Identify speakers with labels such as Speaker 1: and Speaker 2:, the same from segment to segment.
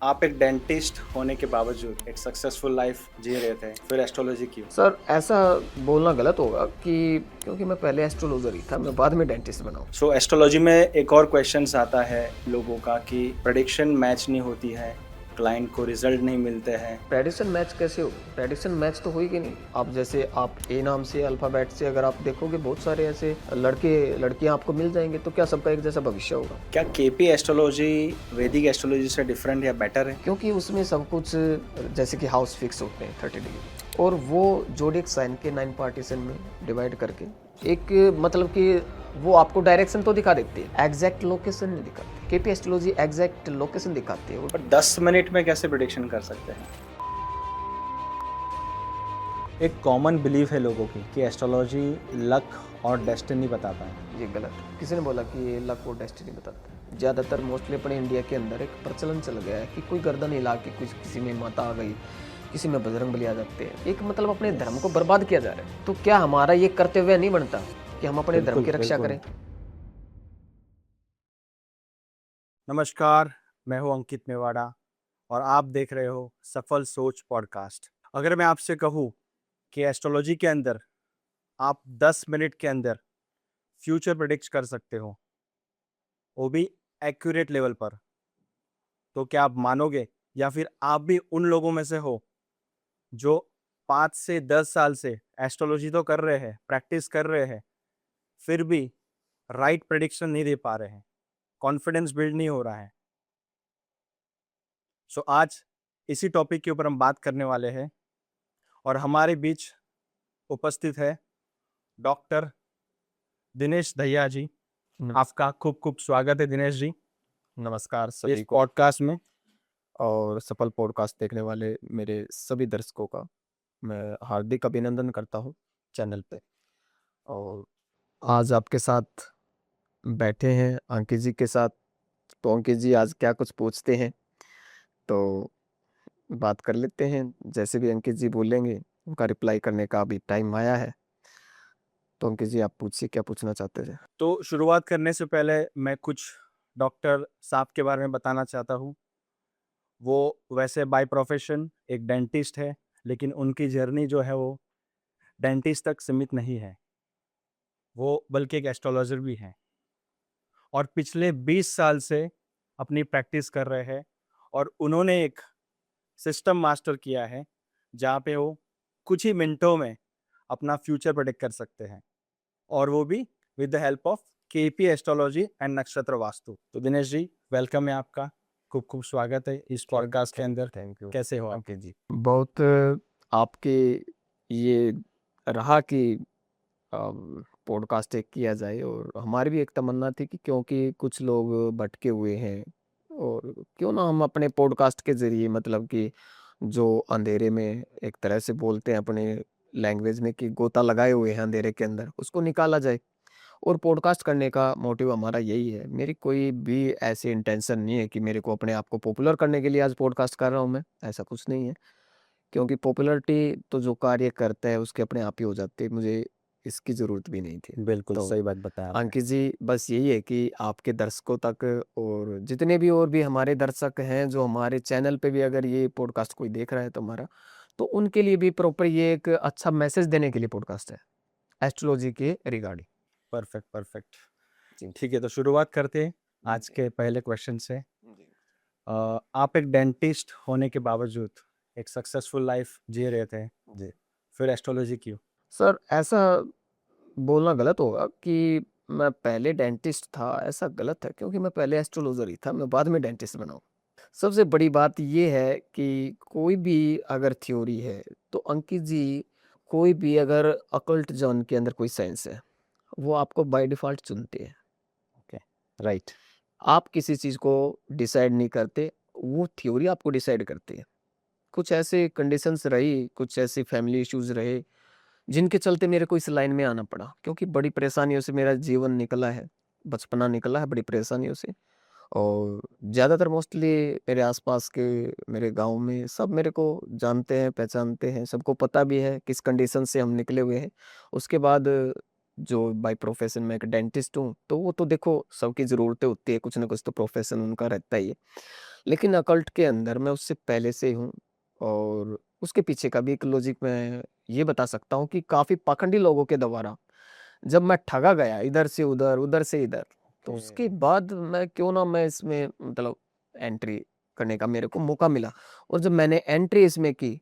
Speaker 1: आप एक डेंटिस्ट होने के बावजूद एक सक्सेसफुल लाइफ जी रहे थे, फिर एस्ट्रोलॉजी क्यों?
Speaker 2: सर ऐसा बोलना गलत होगा कि क्योंकि मैं पहले एस्ट्रोलॉजर ही था, मैं बाद में डेंटिस्ट बना हूँ।
Speaker 1: सो एस्ट्रोलॉजी में एक और क्वेश्चंस आता है लोगों का कि प्रेडिक्शन मैच नहीं होती है, क्लाइंट को रिजल्ट नहीं मिलते हैं।
Speaker 2: प्रेडिक्शन मैच कैसे होगी? प्रेडिक्शन मैच तो होगी नहीं। आप जैसे आप ए नाम से अल्फ़ाबेट से अगर आप देखोगे बहुत सारे ऐसे लड़के लड़कियां आपको मिल जाएंगे, तो क्या सबका एक जैसा भविष्य होगा?
Speaker 1: क्या केपी एस्ट्रोलॉजी वैदिक एस्ट्रोलॉजी से डिफरेंट या बेटर है?
Speaker 2: क्योंकि उसमें सब कुछ जैसे कि हाउस फिक्स होते हैं 30 डिग्री, और वो जोडिक साइन के 9 पार्टीशन में डिवाइड करके एक मतलब कि वो आपको डायरेक्शन तो दिखा देती है, एग्जैक्ट लोकेशन नहीं दिखाती। केपी एस्ट्रोलॉजी एग्जैक्ट लोकेशन दिखाती है।
Speaker 1: पर 10 मिनट में कैसे प्रेडिक्शन कर सकते हैं? एक कॉमन बिलीफ है लोगों की कि एस्ट्रोलॉजी लक और डेस्टिनी बताता है।
Speaker 2: ये गलत है। किसी ने बोला कि ये लक और डेस्टिनी बताता है? ज़्यादातर मोस्टली अपने इंडिया के अंदर एक प्रचलन चल गया है कि कोई गर्दन हिला के कुछ किसी में माता आ गई, किसी में बजरंगबली आ जाते हैं। एक मतलब अपने धर्म को बर्बाद किया जा रहा है। तो क्या हमारा ये कर्तव्य नहीं बनता कि हम अपने धर्म की रक्षा करें?
Speaker 1: नमस्कार, मैं हूं अंकित मेवाड़ा और आप देख रहे हो सफल सोच पॉडकास्ट। अगर मैं आपसे कहूं कि एस्ट्रोलॉजी के अंदर आप 10 मिनट के अंदर फ्यूचर प्रेडिक्ट कर सकते हो, वो भी एक्यूरेट लेवल पर, तो क्या आप मानोगे? या फिर आप भी उन लोगों में से हो जो 5 से 10 साल से एस्ट्रोलॉजी तो कर रहे हैं, प्रैक्टिस कर रहे हैं, फिर भी राइट प्रेडिक्शन नहीं दे पा रहे हैं, कॉन्फिडेंस बिल्ड नहीं हो रहा है? सो आज इसी टॉपिक के ऊपर हम बात करने वाले हैं और हमारे बीच उपस्थित है डॉक्टर दिनेश दहिया जी। आपका खूब खूब स्वागत है दिनेश जी
Speaker 2: नमस्कार
Speaker 1: इस
Speaker 2: सभी को,
Speaker 1: पॉडकास्ट में।
Speaker 2: और सफल पॉडकास्ट देखने वाले मेरे सभी दर्शकों का मैं हार्दिक अभिनंदन करता हूँ चैनल पे। और आज आपके साथ बैठे हैं अंकित जी के साथ। तो अंकित जी आज क्या कुछ पूछते हैं, तो बात कर लेते हैं। जैसे भी अंकित जी बोलेंगे उनका रिप्लाई करने का अभी टाइम आया है। तो अंकित जी आप पूछिए, क्या पूछना चाहते थे?
Speaker 1: तो शुरुआत करने से पहले मैं कुछ डॉक्टर साहब के बारे में बताना चाहता हूँ। वो वैसे बाय प्रोफेशन एक डेंटिस्ट है, लेकिन उनकी जर्नी जो है वो डेंटिस्ट तक सीमित नहीं है, वो बल्कि एक एस्ट्रोलॉजर भी हैं और पिछले 20 साल से अपनी प्रैक्टिस कर रहे हैं। और उन्होंने एक सिस्टम मास्टर किया है जहाँ पे वो कुछ ही मिनटों में अपना फ्यूचर प्रेडिक्ट कर सकते हैं, और वो भी with the help of KP astrology and नक्षत्र वास्तु। तो दिनेश जी, वेलकम है आपका, खूब खूब स्वागत है इस पॉडकास्ट के अंदर।
Speaker 2: थैंक यू
Speaker 1: कैसे हो आप?
Speaker 2: अंकित जी। बहुत आपके ये रहा कि पॉडकास्ट एक किया जाए, और हमारी भी एक तमन्ना थी कि क्योंकि कुछ लोग भटके हुए हैं, और क्यों ना हम अपने पॉडकास्ट के ज़रिए मतलब कि जो अंधेरे में एक तरह से बोलते हैं अपने लैंग्वेज में कि गोता लगाए हुए हैं अंधेरे के अंदर, उसको निकाला जाए। और पॉडकास्ट करने का मोटिव हमारा यही है। मेरी कोई भी ऐसी इंटेंशन नहीं है कि मेरे को अपने आप को पॉपुलर करने के लिए आज पॉडकास्ट कर रहा हूँ मैं, ऐसा कुछ नहीं है। क्योंकि पॉपुलैरिटी तो जो कार्य करता है उसके अपने आप ही हो जाती है, मुझे इसकी ज़रूरत भी नहीं थी।
Speaker 1: बिल्कुल
Speaker 2: तो
Speaker 1: सही बात बताया आपने।
Speaker 2: अंकित जी, बस यही है कि आपके दर्शकों तक, और जितने भी और भी हमारे दर्शक हैं जो हमारे चैनल पे भी अगर ये पॉडकास्ट कोई देख रहा है तो हमारा, तो उनके लिए भी प्रॉपर ये एक अच्छा मैसेज देने के लिए पॉडकास्ट है एस्ट्रोलॉजी के रिगार्डिंग।
Speaker 1: Perfect perfect.
Speaker 2: जी।
Speaker 1: ठीक है, तो शुरुआत करते हैं आज
Speaker 2: जी।
Speaker 1: के पहले क्वेश्चन से।
Speaker 2: जी।
Speaker 1: आप एक डेंटिस्ट होने के बावजूद एक सक्सेसफुल लाइफ जी रहे थे,
Speaker 2: जी।
Speaker 1: फिर एस्ट्रोलॉजी क्यों?
Speaker 2: सर ऐसा बोलना गलत होगा कि मैं पहले डेंटिस्ट था, ऐसा गलत है, क्योंकि मैं पहले एस्ट्रोलॉजर ही था, मैं बाद में डेंटिस्ट बना हूँ। सबसे बड़ी बात ये है कि कोई भी अगर थ्योरी है, तो अंकित जी, कोई भी अगर अकल्ट जोन के अंदर कोई साइंस है, वो आपको बाय डिफ़ॉल्ट चुनती है।
Speaker 1: Okay, right.
Speaker 2: आप किसी चीज़ को डिसाइड नहीं करते, वो थ्योरी आपको डिसाइड करती है। कुछ ऐसे कंडीशंस रही, कुछ ऐसे फैमिली इश्यूज़ रहे, जिनके चलते मेरे को इस लाइन में आना पड़ा, क्योंकि बड़ी परेशानियों से मेरा जीवन निकला है, बचपना निकला है बड़ी परेशानियों से। और ज़्यादातर मोस्टली मेरे आस-पास के, मेरे गाँव में सब मेरे को जानते हैं, पहचानते हैं, सबको पता भी है किस कंडीशन से हम निकले हुए हैं। उसके बाद जो बाय प्रोफ़ेशन मैं एक डेंटिस्ट हूँ, तो वो तो देखो सबकी ज़रूरतें होती है, कुछ ना कुछ तो प्रोफ़ेशन उनका रहता ही है। लेकिन अकल्ट के अंदर मैं उससे पहले से ही हूँ और उसके पीछे का भी एक लॉजिक मैं ये बता सकता हूँ कि काफ़ी पाखंडी लोगों के द्वारा जब मैं ठगा गया इधर से उधर, उधर से इधर, तो उसके बाद मैं इसमें मतलब एंट्री करने का मेरे को मौका मिला और जब मैंने एंट्री इसमें की,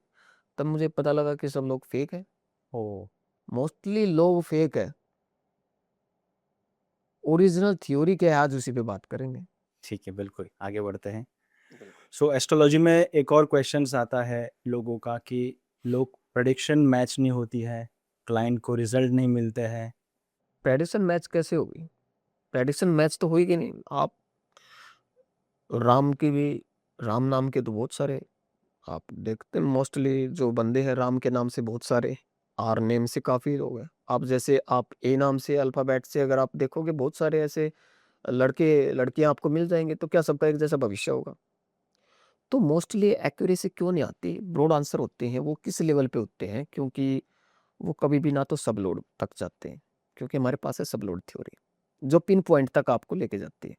Speaker 2: तब मुझे पता लगा कि सब लोग फेक हैं।
Speaker 1: ओह!
Speaker 2: मोस्टली लोग फेक है। ओरिजिनल थ्योरी क्या है आज उसी पे बात करेंगे।
Speaker 1: ठीक है, बिल्कुल, आगे बढ़ते हैं।
Speaker 2: बिल्कुल।
Speaker 1: सो एस्ट्रोलॉजी में एक और क्वेश्चन्स आता है लोगों का कि लोग प्रेडिक्शन मैच नहीं होती है, क्लाइंट को रिज़ल्ट नहीं मिलते हैं।
Speaker 2: प्रेडिक्शन मैच कैसे होगी? प्रेडिक्शन मैच तो होएगी नहीं। आप राम की भी राम नाम के तो बहुत सारे आप देखते हैं मोस्टली जो बंदे हैं राम के नाम से बहुत सारे, आर नेम से काफ़ी लोग हैं। आप जैसे आप ए नाम से अल्फ़ाबेट से अगर आप देखोगे बहुत सारे ऐसे लड़के-लड़कियाँ आपको मिल जाएँगे, तो क्या सबका एक जैसा भविष्य होगा? तो मोस्टली एक्यूरेसी क्यों नहीं आती? ब्रॉड आंसर होते हैं, वो किस लेवल पे होते हैं? क्योंकि वो कभी भी ना तो सबलोड तक जाते हैं, क्योंकि हमारे पास है सबलोड थ्योरी, जो पिन पॉइंट तक आपको लेके जाती है।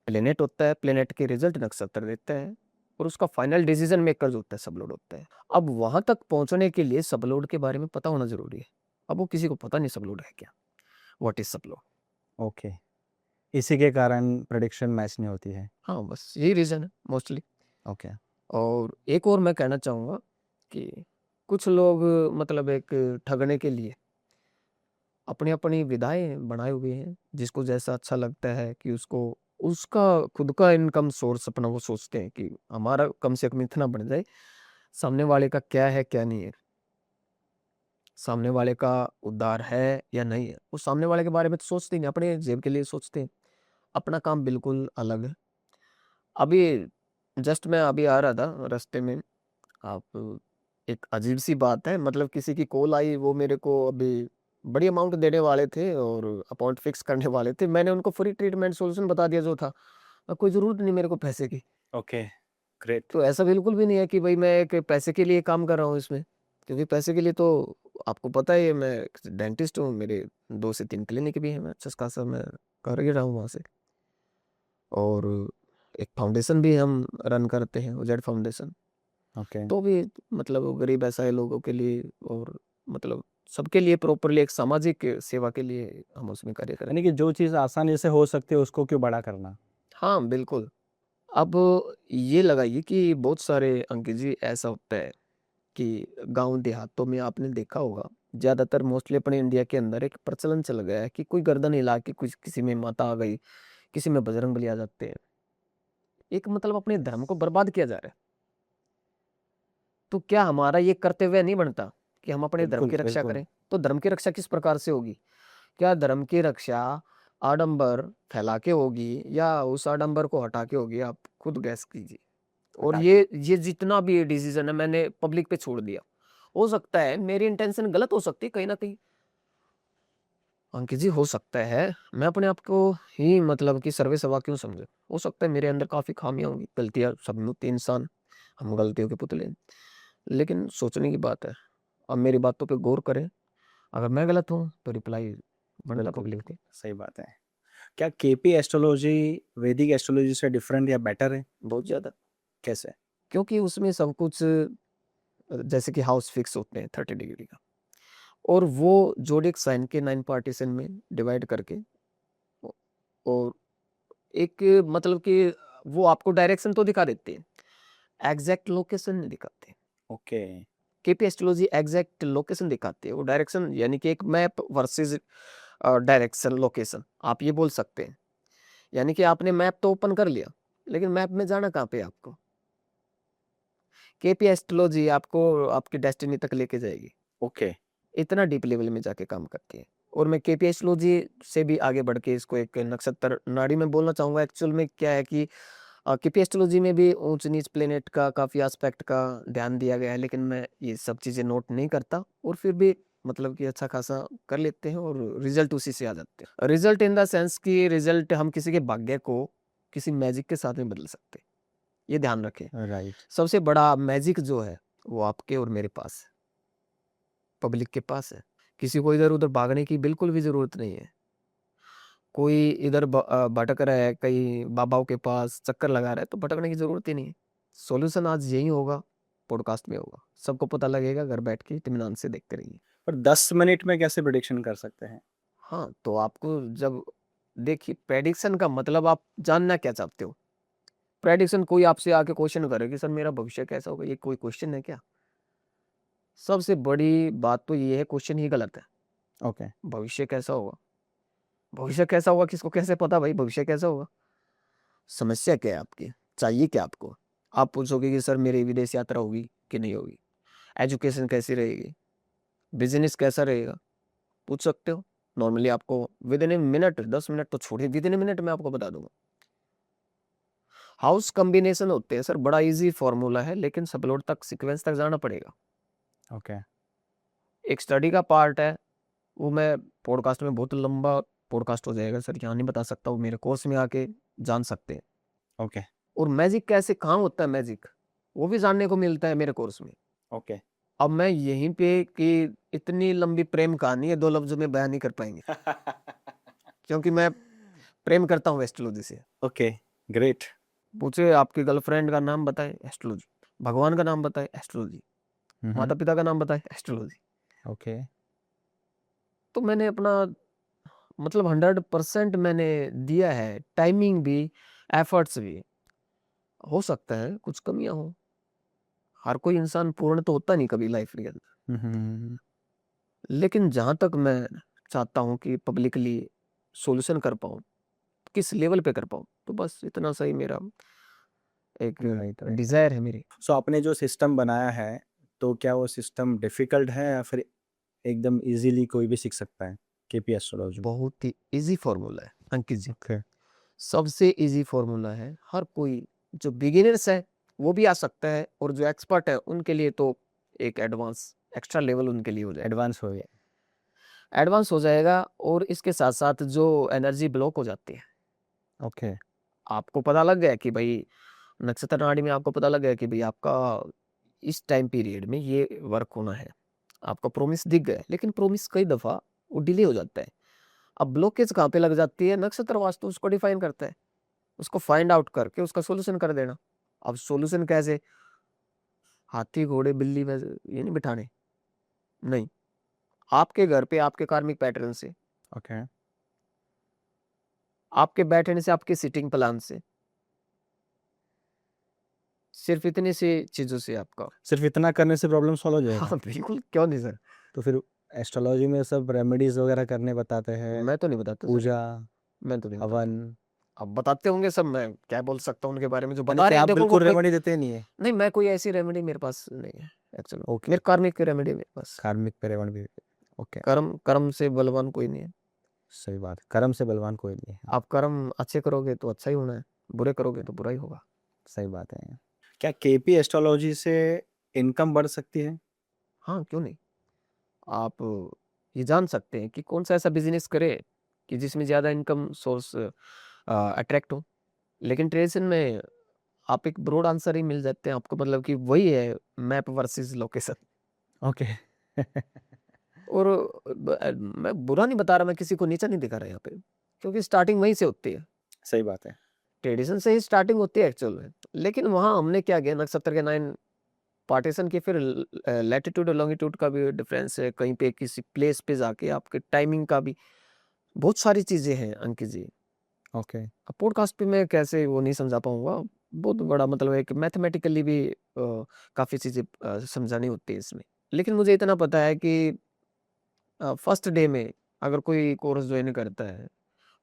Speaker 2: प्लेनेट होता है, प्लेनेट के रिजल्ट नक्षत्र देता है और उसका फाइनल डिसीजन मेकर जो होता है सबलोड होता है। अब वहां तक पहुंचने के लिए सबलोड के बारे में पता होना जरूरी है। अब वो किसी को पता नहीं सबलोड है क्या, व्हाट इज सबलोड।
Speaker 1: ओके, इसी के कारण प्रेडिक्शन मैच नहीं होती है।
Speaker 2: हाँ, बस यही रीजन है मोस्टली।
Speaker 1: ओके,
Speaker 2: और एक और मैं कहना चाहूंगा कि कुछ लोग मतलब एक ठगने के लिए अपनी अपनी विधाएं बनाए हुए हैं, जिसको जैसा अच्छा लगता है कि उसको उसका खुद का इनकम सोर्स अपना वो सोचते हैं कि हमारा कम से कम इतना बन जाए, सामने वाले का क्या है क्या नहीं है, सामने वाले का उद्धार है या नहीं है, वो सामने वाले के बारे में तो सोचते ही नहीं, अपने जेब के लिए सोचते हैं। अपना काम बिल्कुल अलग है। अभी जस्ट मैं अभी आ रहा था रास्ते में, आप एक अजीब सी बात है, मतलब किसी की कॉल आई, वो मेरे को अभी बड़ी अमाउंट देने वाले थे और अमाउंट फिक्स करने वाले थे। मैंने उनको फ्री ट्रीटमेंट सॉल्यूशन बता दिया जो था, कोई ज़रूरत नहीं मेरे को पैसे की।
Speaker 1: Okay, great.
Speaker 2: तो ऐसा बिल्कुल भी नहीं है कि भाई मैं एक पैसे के लिए काम कर रहा हूँ इसमें, क्योंकि पैसे के लिए तो आपको पता ही है, मैं एक डेंटिस्ट हूँ, मेरे 2 से 3 क्लिनिक भी हैं, मैं अच्छा खासा मैं कर ही रहा हूँ वहाँ से। और एक फाउंडेशन भी हम रन करते हैं, उजेड फाउंडेशन।
Speaker 1: ओके,
Speaker 2: तो भी मतलब गरीब असहाय लोगों के लिए और मतलब सबके लिए प्रॉपरली एक सामाजिक सेवा के लिए हम उसमें कार्य करें।
Speaker 1: यानी कि जो चीज़ आसानी से हो सकती है उसको क्यों बड़ा करना?
Speaker 2: हाँ, बिल्कुल। अब ये लगाइए कि बहुत सारे अंकित जी ऐसा होता है कि गाँव देहातों में आपने देखा होगा, ज़्यादातर मोस्टली अपने इंडिया के अंदर एक प्रचलन चल गया है कि कोई गर्दन हिला के कुछ किसी में माता आ गई, किसी में बजरंगबली आ जाते हैं। एक मतलब अपने धर्म को बर्बाद किया जा रहा है। तो क्या हमारा ये कर्तव्य नहीं बनता कि हम अपने धर्म
Speaker 1: बिल्कुल,
Speaker 2: की रक्षा
Speaker 1: बिल्कुल।
Speaker 2: करें? तो धर्म की रक्षा किस प्रकार से होगी? क्या धर्म की रक्षा आडंबर फैला के होगी या उस आडंबर को हटा के होगी? आप खुद गैस कीजिए। और
Speaker 1: हटा के।
Speaker 2: ये जितना भी डिसीजन है मैंने पब्लिक पे छोड़ दिया। हो सकता है मेरी इंटेंशन गलत हो सकती है कहीं न कहीं। अंकित जी, हो सकता है मैं अपने आप को ही मतलब कि सर्वेसर्वा क्यों समझूँ? हो सकता है मेरे अंदर काफ़ी खामियाँ होंगी, गलतियाँ, सब में होते हैं इंसान, हम गलतियों के पुतले हैं। लेकिन सोचने की बात है। अब मेरी बातों पे गौर करें, अगर मैं गलत हूँ तो रिप्लाई बनता
Speaker 1: बिल्कुल,
Speaker 2: पब्लिक को।
Speaker 1: सही बात है। क्या केपी एस्ट्रोलॉजी वैदिक एस्ट्रोलॉजी से डिफरेंट या बेटर है?
Speaker 2: बहुत ज़्यादा।
Speaker 1: कैसे?
Speaker 2: क्योंकि उसमें सब कुछ जैसे कि हाउस फिक्स होते हैं 30 डिग्री का और वो ज़ोडिएक साइन के 9 पार्टीशन में डिवाइड करके औ और एक मतलब कि वो आपको डायरेक्शन तो दिखा देते हैं, एग्ज़ैक्ट लोकेशन नहीं दिखाते।
Speaker 1: Okay,
Speaker 2: KP astrology exact location दिखाती है, वो डायरेक्शन यानी कि एक मैप वर्सेस डायरेक्शन लोकेशन आप ये बोल सकते हैं। यानी कि आपने मैप तो ओपन कर लिया, लेकिन मैप में जाना कहाँ पे है आपको? केपी एस्ट्रोलॉजी आपको आपकी डेस्टिनी तक लेके जाएगी।
Speaker 1: ओके,
Speaker 2: इतना डीप लेवल में जाके काम करती है। और मैं केपी एस्ट्रोलॉजी से भी आगे बढ़ के इसको एक नक्षत्र नाड़ी में बोलना चाहूँगा। एक्चुअल में क्या है कि केपी एस्ट्रोलॉजी में भी ऊंच-नीच प्लैनेट का काफ़ी एस्पेक्ट का ध्यान दिया गया है, लेकिन मैं ये सब चीज़ें नोट नहीं करता और फिर भी मतलब कि अच्छा खासा कर लेते हैं और रिज़ल्ट उसी से आ जाते हैं। रिज़ल्ट इन द सेंस कि रिज़ल्ट हम किसी के भाग्य को किसी मैजिक के साथ में बदल सकते हैं, ये ध्यान रखें।
Speaker 1: राइट।
Speaker 2: सबसे बड़ा मैजिक जो है, वो आपके और मेरे पास है, पब्लिक के पास है। किसी को इधर-उधर भागने की बिल्कुल भी ज़रूरत नहीं है। कोई इधर भटक रहा है कहीं बाबाओं के पास चक्कर लगा रहा है, तो भटकने की जरूरत ही नहीं है। सॉल्यूशन आज यही होगा, पॉडकास्ट में होगा, सबको पता लगेगा, घर बैठ के इत्मीनान से देखते रहिए।
Speaker 1: पर 10 मिनट में कैसे प्रिडिक्शन कर सकते हैं?
Speaker 2: हाँ, तो आपको जब देखिए, प्रेडिक्शन का मतलब आप जानना क्या चाहते हो? प्रेडिक्शन कोई आपसे आके क्वेश्चन करे कि सर मेरा भविष्य कैसा होगा, ये कोई क्वेश्चन है क्या? सबसे बड़ी बात तो ये है, क्वेश्चन ही गलत है।
Speaker 1: ओके।
Speaker 2: भविष्य कैसा होगा? भविष्य कैसा होगा किसको कैसे पता भाई भविष्य कैसा होगा? समस्या क्या है आपकी? चाहिए क्या आपको? आप पूछोगे कि सर मेरी विदेश यात्रा होगी कि नहीं होगी? एजुकेशन कैसी रहेगी? बिज़नेस कैसा रहेगा? पूछ सकते हो। नॉर्मली आपको विदिन ए मिनट, 10 मिनट तो छोड़िए, विदिन ए मिनट मैं आपको बता दूँगा। हाउस कॉम्बिनेशन होते हैं सर, बड़ा ईज़ी फ़ॉर्मूला है, लेकिन सब लोड तक सीक्वेंस तक जाना पड़ेगा।
Speaker 1: ओके।
Speaker 2: एक स्टडी का पार्ट है, वो मैं पॉडकास्ट में, बहुत लंबा पॉडकास्ट हो जाएगा सर, यहाँ नहीं बता सकता, वो मेरे कोर्स में आके जान सकते हैं।
Speaker 1: ओके।
Speaker 2: और मैजिक कैसे, कहाँ होता है मैजिक, वो भी जानने को मिलता है मेरे कोर्स में।
Speaker 1: ओके।
Speaker 2: अब मैं यहीं पे कि इतनी लंबी प्रेम कहानी है 2 लफ्ज़ों में बयान नहीं कर पाएँगे, क्योंकि मैं प्रेम करता हूँ एस्ट्रोलॉजी से।
Speaker 1: Okay, great.
Speaker 2: पूछे आपकी गर्लफ्रेंड का नाम बताएँ, एस्ट्रोलॉजी। भगवान का नाम बताएँ, एस्ट्रोलॉजी। माता-पिता का नाम बताएँ, एस्ट्रोलॉजी।
Speaker 1: ओके।
Speaker 2: तो मैंने अपना मतलब 100% मैंने दिया है, टाइमिंग भी, एफर्ट्स भी। हो सकता है कुछ कमियाँ हों, हर कोई इंसान पूर्ण तो होता नहीं कभी लाइफ के अंदर। लेकिन जहाँ तक मैं चाहता हूँ कि पब्लिकली सॉल्यूशन कर पाऊँ, किस लेवल पे कर पाऊँ, तो बस इतना सा ही मेरा एक
Speaker 1: राइट, राइट।
Speaker 2: डिज़ायर है मेरी।
Speaker 1: सो आपने जो सिस्टम बनाया है, तो क्या वो सिस्टम डिफ़िकल्ट है या फिर एकदम ईज़िली कोई भी सीख सकता है? KP astrology.
Speaker 2: बहुत ही ईज़ी फ़ॉर्मूला है अंकित जी,
Speaker 1: ओके।
Speaker 2: सबसे ईज़ी फ़ॉर्मूला है। हर कोई जो बिगिनर्स है, वो भी आ सकता है, और जो एक्सपर्ट है, उनके लिए तो एक एडवांस एक्स्ट्रा लेवल उनके लिए हो जाएगा।
Speaker 1: एडवांस हो गया।
Speaker 2: एडवांस हो जाएगा, और इसके साथ-साथ जो एनर्जी ब्लॉक हो जाती है,
Speaker 1: ओके।
Speaker 2: आपको पता लग गया कि भई नक्षत्र नाड़ी में आपको पता लग गया कि भई आपका इस टाइम पीरियड में ये वर्क होना है। आपका प्रॉमिस दिख गया है, लेकिन प्रॉमिस कई दफ़ा वो डिले हो जाता है। अब ब्लॉकेज कहाँ पे लग जाती है? नक्षत्र वास्तु उसको डिफाइन करता है। उसको फाइंड आउट करके उसका सॉल्यूशन कर देना। अब सॉल्यूशन कैसे? हाथी, घोड़े, बिल्ली में ये नहीं बिठाने, नहीं। आपके घर पे आपके कार्मिक पैटर्न से,
Speaker 1: ओके।
Speaker 2: आपके बैठने से, आपके सिटिंग प्लान से, सिर्फ़ इतनी सी चीज़ों से आपका
Speaker 1: सिर्फ़ इतना करने से प्रॉब्लम सॉल्व हो जाएगा?
Speaker 2: हाँ, बिल्कुल, क्यों नहीं सर?
Speaker 1: तो फिर एस्ट्रोलॉजी में सब रेमेडीज़ वगैरह करने बताते हैं,
Speaker 2: मैं तो नहीं बताता सर,
Speaker 1: पूजा,
Speaker 2: मैं तो नहीं बताता।
Speaker 1: हवन।
Speaker 2: अब बताते होंगे सब, मैं क्या बोल सकता हूँ उनके बारे में, जो
Speaker 1: यानी
Speaker 2: बता
Speaker 1: कि
Speaker 2: रहे हैं
Speaker 1: आप
Speaker 2: देखो वो
Speaker 1: बिल्कुल
Speaker 2: कोई
Speaker 1: रेमेडी देते नहीं है?
Speaker 2: नहीं, मैं कोई ऐसी रेमेडी मेरे पास नहीं है एक्चुअली।
Speaker 1: ओके।
Speaker 2: मेरे कार्मिक की रेमेडी है मेरे पास।
Speaker 1: कार्मिक पे रेमेडी। ओके।
Speaker 2: कर्म कर्म से बलवान कोई नहीं है।
Speaker 1: सही बात है, कर्म से बलवान कोई नहीं है।
Speaker 2: आप कर्म अच्छे करोगे तो अच्छा ही होना है, बुरे करोगे तो बुरा ही होगा।
Speaker 1: सही बात है। क्या केपी एस्ट्रोलॉजी से इनकम बढ़ सकती है?
Speaker 2: हाँ, क्यों नहीं? आप ये जान सकते हैं कि कौन-सा ऐसा बिज़नेस करें कि जिसमें ज़्यादा इनकम सोर्स अट्रैक्ट हो। लेकिन ट्रेडिशन में आप एक ब्रॉड आंसर ही मिल जाते हैं आपको, मतलब कि वही है, मैप वर्सेस लोकेशन।
Speaker 1: ओके।
Speaker 2: और मैं बुरा नहीं बता रहा, मैं किसी को नीचा नहीं दिखा रहा यहाँ पे, क्योंकि स्टार्टिंग वहीं से होती है।
Speaker 1: सही बात है।
Speaker 2: ट्रेडिशन से ही स्टार्टिंग होती है एक्चुअल में। लेकिन वहाँ हमने क्या किया, नक्षत्र के 9 पार्टीशन की, फिर लैटिट्यूड और लॉन्गिट्यूड का भी डिफरेंस है, कहीं पे किसी प्लेस पे जाके आपके टाइमिंग का भी, बहुत सारी चीज़ें हैं अंकित जी।
Speaker 1: ओके।
Speaker 2: अब पॉडकास्ट पे मैं कैसे वो नहीं समझा पाऊँगा, बहुत बड़ा मतलब है कि मैथमेटिकली भी काफ़ी चीज़ें समझानी होती है इसमें। लेकिन मुझे इतना पता है कि फर्स्ट डे में अगर कोई कोर्स जॉइन करता है,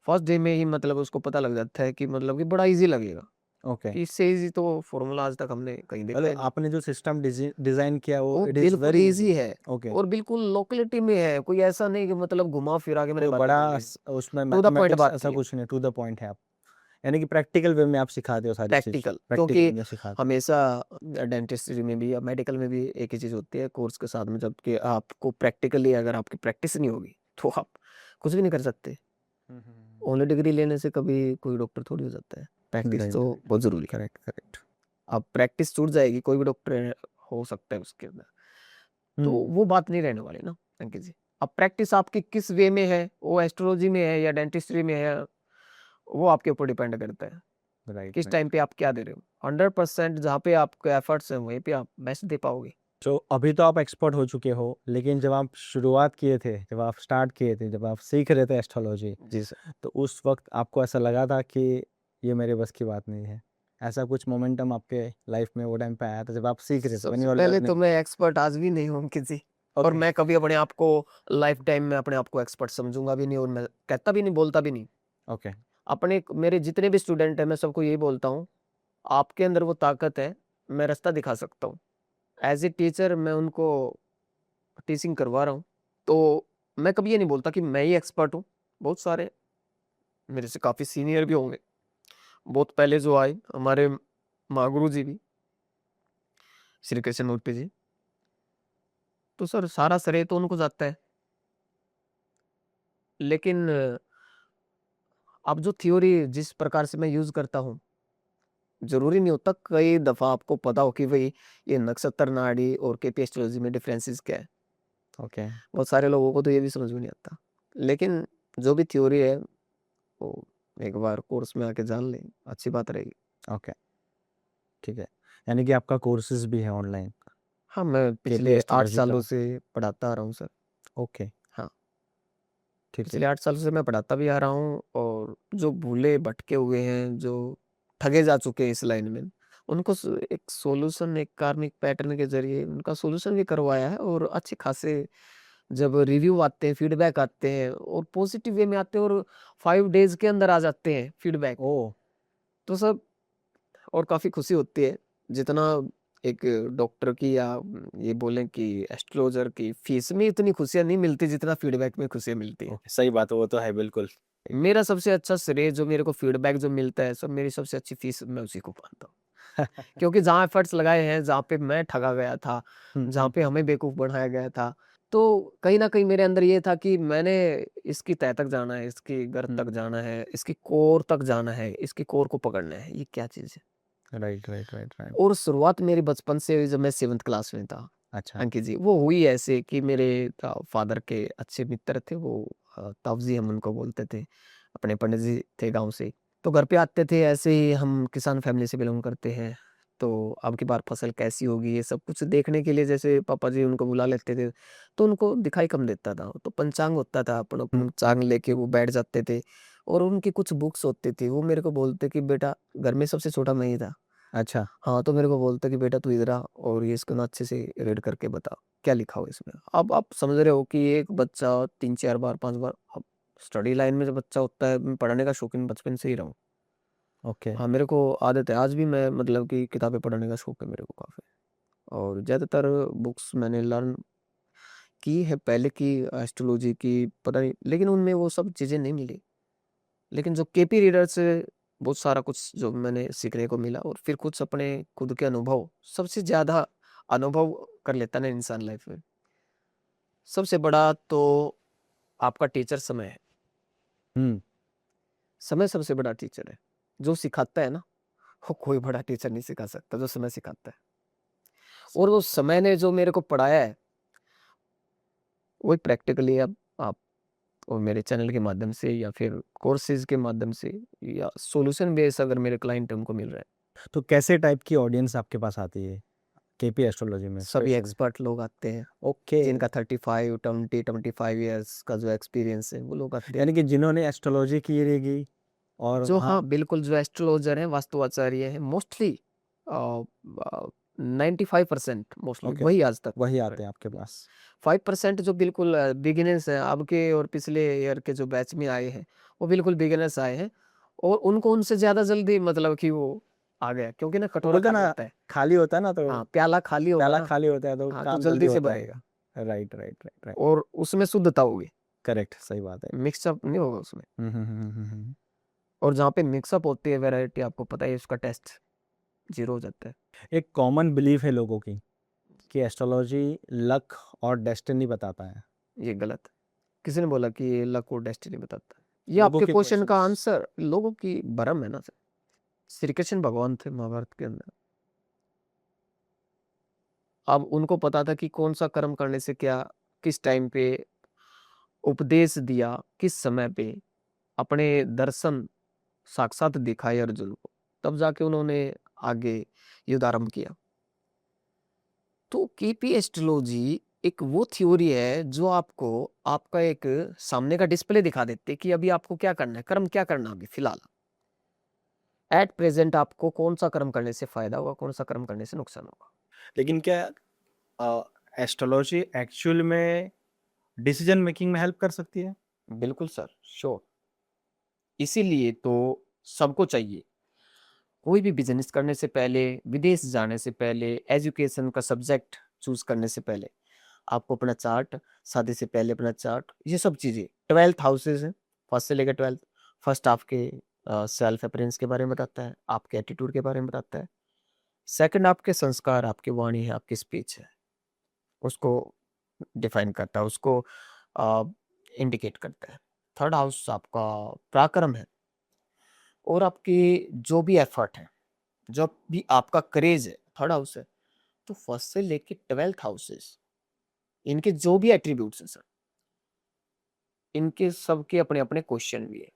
Speaker 2: फर्स्ट डे में ही मतलब उसको पता लग जाता है कि मतलब कि बड़ा ईज़ी लगेगा,
Speaker 1: ओके।
Speaker 2: कि इससे ईज़ी तो फ़ॉर्मूला आज तक हमने कहीं देखा
Speaker 1: मतलब
Speaker 2: ही नहीं।
Speaker 1: आपने जो सिस्टम डिज़ाइन किया वो
Speaker 2: वो
Speaker 1: इट इज़
Speaker 2: बिल्कुल
Speaker 1: वेरी ईज़ी।
Speaker 2: ईज़ी है,
Speaker 1: ओके।
Speaker 2: और बिल्कुल लोकेलिटी में है, कोई ऐसा नहीं कि मतलब घुमा-फिरा के मैंने
Speaker 1: कोई
Speaker 2: बातें
Speaker 1: बड़ा
Speaker 2: बोल दी।
Speaker 1: उसमें
Speaker 2: टू द पॉइंट
Speaker 1: मैथमेटिक्स
Speaker 2: बात
Speaker 1: ऐसा
Speaker 2: थी,
Speaker 1: कुछ नहीं, टू द पॉइंट है आप। यानी कि प्रैक्टिकल वे में आप सिखाते हो सारी चीज़,
Speaker 2: प्रैक्टिकल,
Speaker 1: प्रैक्टिकल
Speaker 2: क्योंकि
Speaker 1: में सिखाते
Speaker 2: हमेशा डेंटिस्ट्री में भी या मेडिकल में भी एक ही चीज़ होती है कोर्स के साथ में, जबकि आपको प्रैक्टिकली अगर आपकी प्रैक्टिस नहीं होगी, तो आप कुछ भी नहीं कर सकते।
Speaker 1: हो।
Speaker 2: ओनली डिग्री लेने से कभी कोई डॉक्टर थोड़ी हो जाता है, प्रैक्टिस
Speaker 1: राइट,
Speaker 2: तो
Speaker 1: राइट।
Speaker 2: बहुत ज़रूरी है।
Speaker 1: Correct, correct.
Speaker 2: अब प्रैक्टिस छूट जाएगी, कोई भी डॉक्टर हो सकता है उसके अंदर, तो
Speaker 1: हुँ।
Speaker 2: वो बात नहीं रहने वाली ना अंकित जी। अब प्रैक्टिस आपकी किस वे में है, वो एस्ट्रोलॉजी में है या डेंटिस्ट्री में है, वो आपके ऊपर डिपेंड करता है
Speaker 1: राइट
Speaker 2: किस
Speaker 1: राइट।
Speaker 2: टाइम पे आप क्या दे रहे हो। 100% जहाँ पे आपके एफर्ट्स हैं वहीं पे आप बेस्ट दे पाओगे।
Speaker 1: तो अभी तो आप एक्सपर्ट हो चुके हो, लेकिन जब आप शुरुआत किए थे, जब आप स्टार्ट किए थे, जब आप सीख रहे थे एस्ट्रोलॉजी,
Speaker 2: जी सर।
Speaker 1: तो उस वक्त आपको ऐसा लगा था कि ये मेरे बस की बात नहीं है? ऐसा कुछ मोमेंटम आपके लाइफ में वो टाइम पे आया था जब आप सीख रहे थे, व्हेन
Speaker 2: सबसे
Speaker 1: यू आर
Speaker 2: पहले तो
Speaker 1: लर्निंग?
Speaker 2: मैं एक्सपर्ट आज भी नहीं हूँ किसी, और
Speaker 1: ओके।
Speaker 2: मैं कभी अपने आप को लाइफ टाइम में अपने आप को एक्सपर्ट समझूंगा भी नहीं, और मैं कहता भी नहीं, बोलता भी नहीं।
Speaker 1: ओके।
Speaker 2: अपने मेरे जितने भी स्टूडेंट हैं मैं सबको यही बोलता हूँ, आपके अंदर वो ताकत है, मैं रास्ता दिखा सकता हूँ। एज ए टीचर मैं उनको टीचिंग करवा रहा हूँ, तो मैं कभी ये नहीं बोलता कि मैं ही एक्सपर्ट हूँ। बहुत सारे मेरे से काफ़ी सीनियर भी होंगे, बहुत पहले जो आए हमारे महागुरु जी भी, श्री कृष्ण मूर्ति जी, तो सर सारा श्रेय तो उनको जाता है। लेकिन अब जो थ्योरी जिस प्रकार से मैं यूज़ करता हूँ, ज़रूरी नहीं होता कई दफ़ा आपको पता हो कि भई ये नक्षत्र नाड़ी और केपी एस्ट्रोलॉजी में डिफरेंसेस क्या है।
Speaker 1: ओके।
Speaker 2: बहुत सारे लोगों को तो ये भी समझ में नहीं आता। लेकिन जो भी थ्योरी है वो एक बार कोर्स में आके जान लें, अच्छी बात रहेगी।
Speaker 1: ओके। ठीक है, यानी कि आपका कोर्सेज भी है ऑनलाइन
Speaker 2: हाँ, मैं
Speaker 1: केपी
Speaker 2: पिछले 8
Speaker 1: एस्ट्रोलॉजी
Speaker 2: सालों
Speaker 1: का?
Speaker 2: से पढ़ाता आ रहा हूँ सर।
Speaker 1: ओके।
Speaker 2: हाँ,
Speaker 1: ठीक है।
Speaker 2: पिछले 8 सालों से मैं पढ़ाता भी आ रहा हूँ, और जो भूले भटके हुए हैं, जो ठगे जा चुके हैं इस लाइन में, उनको एक सॉल्यूशन, एक कार्मिक पैटर्न के ज़रिए उनका सॉल्यूशन भी करवाया है, और अच्छे खासे जब रिव्यू आते हैं, फीडबैक आते हैं और पॉजिटिव वे में आते हैं, और 5 डेज़ के अंदर आ जाते हैं फीडबैक,
Speaker 1: ओह!
Speaker 2: तो सब और काफ़ी खुशी होती है। जितना एक डॉक्टर की या ये बोलें कि एस्ट्रोलॉजर की फीस में इतनी खुशियाँ नहीं मिलती जितना फीडबैक में खुशियाँ मिलती हैं।
Speaker 1: ओके, सही बात है, वो तो है बिल्कुल।
Speaker 2: मेरा सबसे अच्छा श्रेय जो मेरे को फीडबैक जो मिलता है सब, मेरी सबसे अच्छी फीस मैं उसी को मानता हूँ। क्योंकि जहाँ एफर्ट्स लगाए हैं, जहाँ पे मैं ठगा गया था,
Speaker 1: हुँ,
Speaker 2: जहाँ
Speaker 1: हुँ,
Speaker 2: पे हमें बेवकूफ़ बनाया गया था, तो कहीं न कहीं मेरे अंदर ये था कि मैंने इसकी तह तक जाना है, इसकी गर्त
Speaker 1: हुँ।
Speaker 2: तक जाना है, इसकी कोर तक जाना है, इसकी कोर को पकड़ना है, ये क्या चीज़ है?
Speaker 1: Right, right, right, right.
Speaker 2: और शुरुआत मेरी बचपन से हुई जब मैं 7th क्लास में था,
Speaker 1: अच्छा।
Speaker 2: अंकित जी, वो हुई ऐसे कि मेरे फ़ादर के अच्छे मित्र थे वो, ताऊ जी हम उनको बोलते थे, अपने पंडित जी थे गाँव से। तो घर पे आते थे ऐसे ही, हम किसान फैमिली से बिलॉन्ग करते हैं, तो अब की बार फसल कैसी होगी ये सब कुछ देखने के लिए जैसे पापा जी उनको बुला लेते थे, तो उनको दिखाई कम देता था। तो पंचांग होता था, अपन
Speaker 1: हुँ,
Speaker 2: पंचांग लेके वो बैठ जाते थे, और उनकी कुछ बुक्स होती थी, वो मेरे को बोलते कि बेटा, घर में सबसे छोटा मैं ही था।
Speaker 1: अच्छा।
Speaker 2: हाँ, तो मेरे को बोलता कि बेटा तू इधर आ और ये इसको ना अच्छे से रीड करके बता, क्या लिखा हुआ है इसमें। अब आप समझ रहे हो कि एक बच्चा 3-4 बार, 5 बार, अब स्टडी लाइन में जब बच्चा होता है, मैं पढ़ने का शौकीन बचपन से ही रहा हूँ।
Speaker 1: ओके।
Speaker 2: हाँ, मेरे को आदत है, आज भी मैं मतलब कि किताबें पढ़ने का शौक है मेरे को काफ़ी, और ज़्यादातर बुक्स मैंने लर्न की है पहले की, एस्ट्रोलॉजी की पता नहीं, लेकिन उनमें वो सब चीज़ें नहीं मिली। लेकिन जो केपी रीडर से बहुत सारा कुछ जो मैंने सीखने को मिला, और फिर कुछ अपने खुद के अनुभव, सबसे ज़्यादा अनुभव कर लेता ना इंसान लाइफ में, सबसे बड़ा तो आपका टीचर समय है।
Speaker 1: हुँ।
Speaker 2: समय सबसे बड़ा टीचर है, जो सिखाता है ना, वो कोई बड़ा टीचर नहीं सिखा सकता जो समय सिखाता है। और वो समय ने जो मेरे को पढ़ाया है, वही प्रैक्टिकली अब आप और मेरे चैनल के माध्यम से या फिर कोर्सेज के माध्यम से या सॉल्यूशन बेस अगर मेरे क्लाइंट है उनको मिल रहा है।
Speaker 1: तो कैसे टाइप की ऑडियंस आपके पास आती है केपी एस्ट्रोलॉजी में
Speaker 2: सभी
Speaker 1: स्पेशली?
Speaker 2: एक्सपर्ट लोग आते हैं,
Speaker 1: ओके।
Speaker 2: जिनका 35, 20, 25 इयर्स का जो एक्सपीरियंस है, वो लोग आते हैं।
Speaker 1: यानी कि जिन्होंने एस्ट्रोलॉजी की रहेगी और
Speaker 2: जो
Speaker 1: हाँ,
Speaker 2: हाँ, बिल्कुल जो एस्ट्रोलॉजर हैं, वास्तुआचार्य हैं, मोस्टली 95% मोस्टली
Speaker 1: ओके,
Speaker 2: वही आज तक।
Speaker 1: वही आते हैं आपके पास।
Speaker 2: 5% जो बिल्कुल बिगिनर्स हैं, अब के और पिछले ईयर के जो बैच में आए हैं, वो बिल्कुल बिगिनर्स आए हैं, और उनको उनसे ज़्यादा जल्दी मतलब कि वो आ गया, क्योंकि ना
Speaker 1: वो
Speaker 2: कटोरा
Speaker 1: बोलते हैं
Speaker 2: खाली
Speaker 1: ना,
Speaker 2: होता है।
Speaker 1: खाली होता है ना तो
Speaker 2: हाँ, प्याला खाली होगा
Speaker 1: प्याला
Speaker 2: ना,
Speaker 1: खाली होता है तो
Speaker 2: हाँ, तो
Speaker 1: काम जल्दी
Speaker 2: जल्दी से
Speaker 1: होता है।
Speaker 2: भरेगा,
Speaker 1: राइट, राइट, राइट, राइट।
Speaker 2: और उसमें शुद्धता होगी,
Speaker 1: करेक्ट, सही बात है।
Speaker 2: मिक्सअप नहीं होगा उसमें।
Speaker 1: हुँ, हुँ, हुँ, हुँ, हुँ।
Speaker 2: और जहाँ पे मिक्सअप होती है वैरायटी, आपको पता ही है, उसका टेस्ट ज़ीरो हो जाता है।
Speaker 1: एक कॉमन बिलीफ है लोगों की कि एस्ट्रोलॉजी लक और डेस्टिनी बताता है।
Speaker 2: ये गलत है। किसी ने बोला कि ये लक और डेस्टिनी बताता है? ये
Speaker 1: लोगों
Speaker 2: आपके
Speaker 1: के
Speaker 2: क्वेश्चन का
Speaker 1: क्वेश्चंस।
Speaker 2: आंसर लोगों की भ्रम है ना सर। श्री कृष्ण भगवान थे महाभारत के अंदर। अब उनको पता था कि कौन सा कर्म करने से क्या, किस टाइम पे उपदेश दिया किस समय पे, अपने दर्शन साक्षात दिखाए अर्जुन को, तब जाके उन्होंने आगे युद्ध आरंभ किया। तो केपी एस्ट्रोलॉजी एक वो थ्योरी है जो आपको आपका एक सामने का डिस्प्ले दिखा देते हैं कि अभी आपको क्या करना है, कर्म क्या करना है अभी फिलहाल। एट प्रेजेंट आपको कौन सा कर्म करने से फायदा होगा, कौन सा कर्म करने से नुकसान होगा।
Speaker 1: लेकिन क्या एस्ट्रोलॉजी एक्चुअल में डिसीजन मेकिंग में हेल्प कर सकती है?
Speaker 2: बिल्कुल सर, श्योर। इसीलिए तो सबको चाहिए, कोई भी बिजनेस करने से पहले, विदेश जाने से पहले, एजुकेशन का सब्जेक्ट चूज करने से पहले आपको अपना चार्ट, शादी से पहले अपना चार्ट, ये सब चीजें 12th हाउसेज है, फर्स्ट से लेकर 12th। फर्स्ट आपके सेल्फ अपीयरेंस के बारे में बताता है, आपके एटीट्यूड के बारे में बताता है। सेकंड आपके संस्कार, आपकी वाणी है, आपकी स्पीच है, उसको डिफाइन करता है, उसको इंडिकेट करता है। थर्ड हाउस आपका पराक्रम है, और आपकी जो भी एफर्ट है, जो भी आपका क्रेज है, थर्ड हाउस है। तो फर्स्ट से लेके 12th हाउसेस, इनके जो भी एट्रीब्यूट्स हैं सर, इनके सबके अपने अपने क्वेश्चन भी है,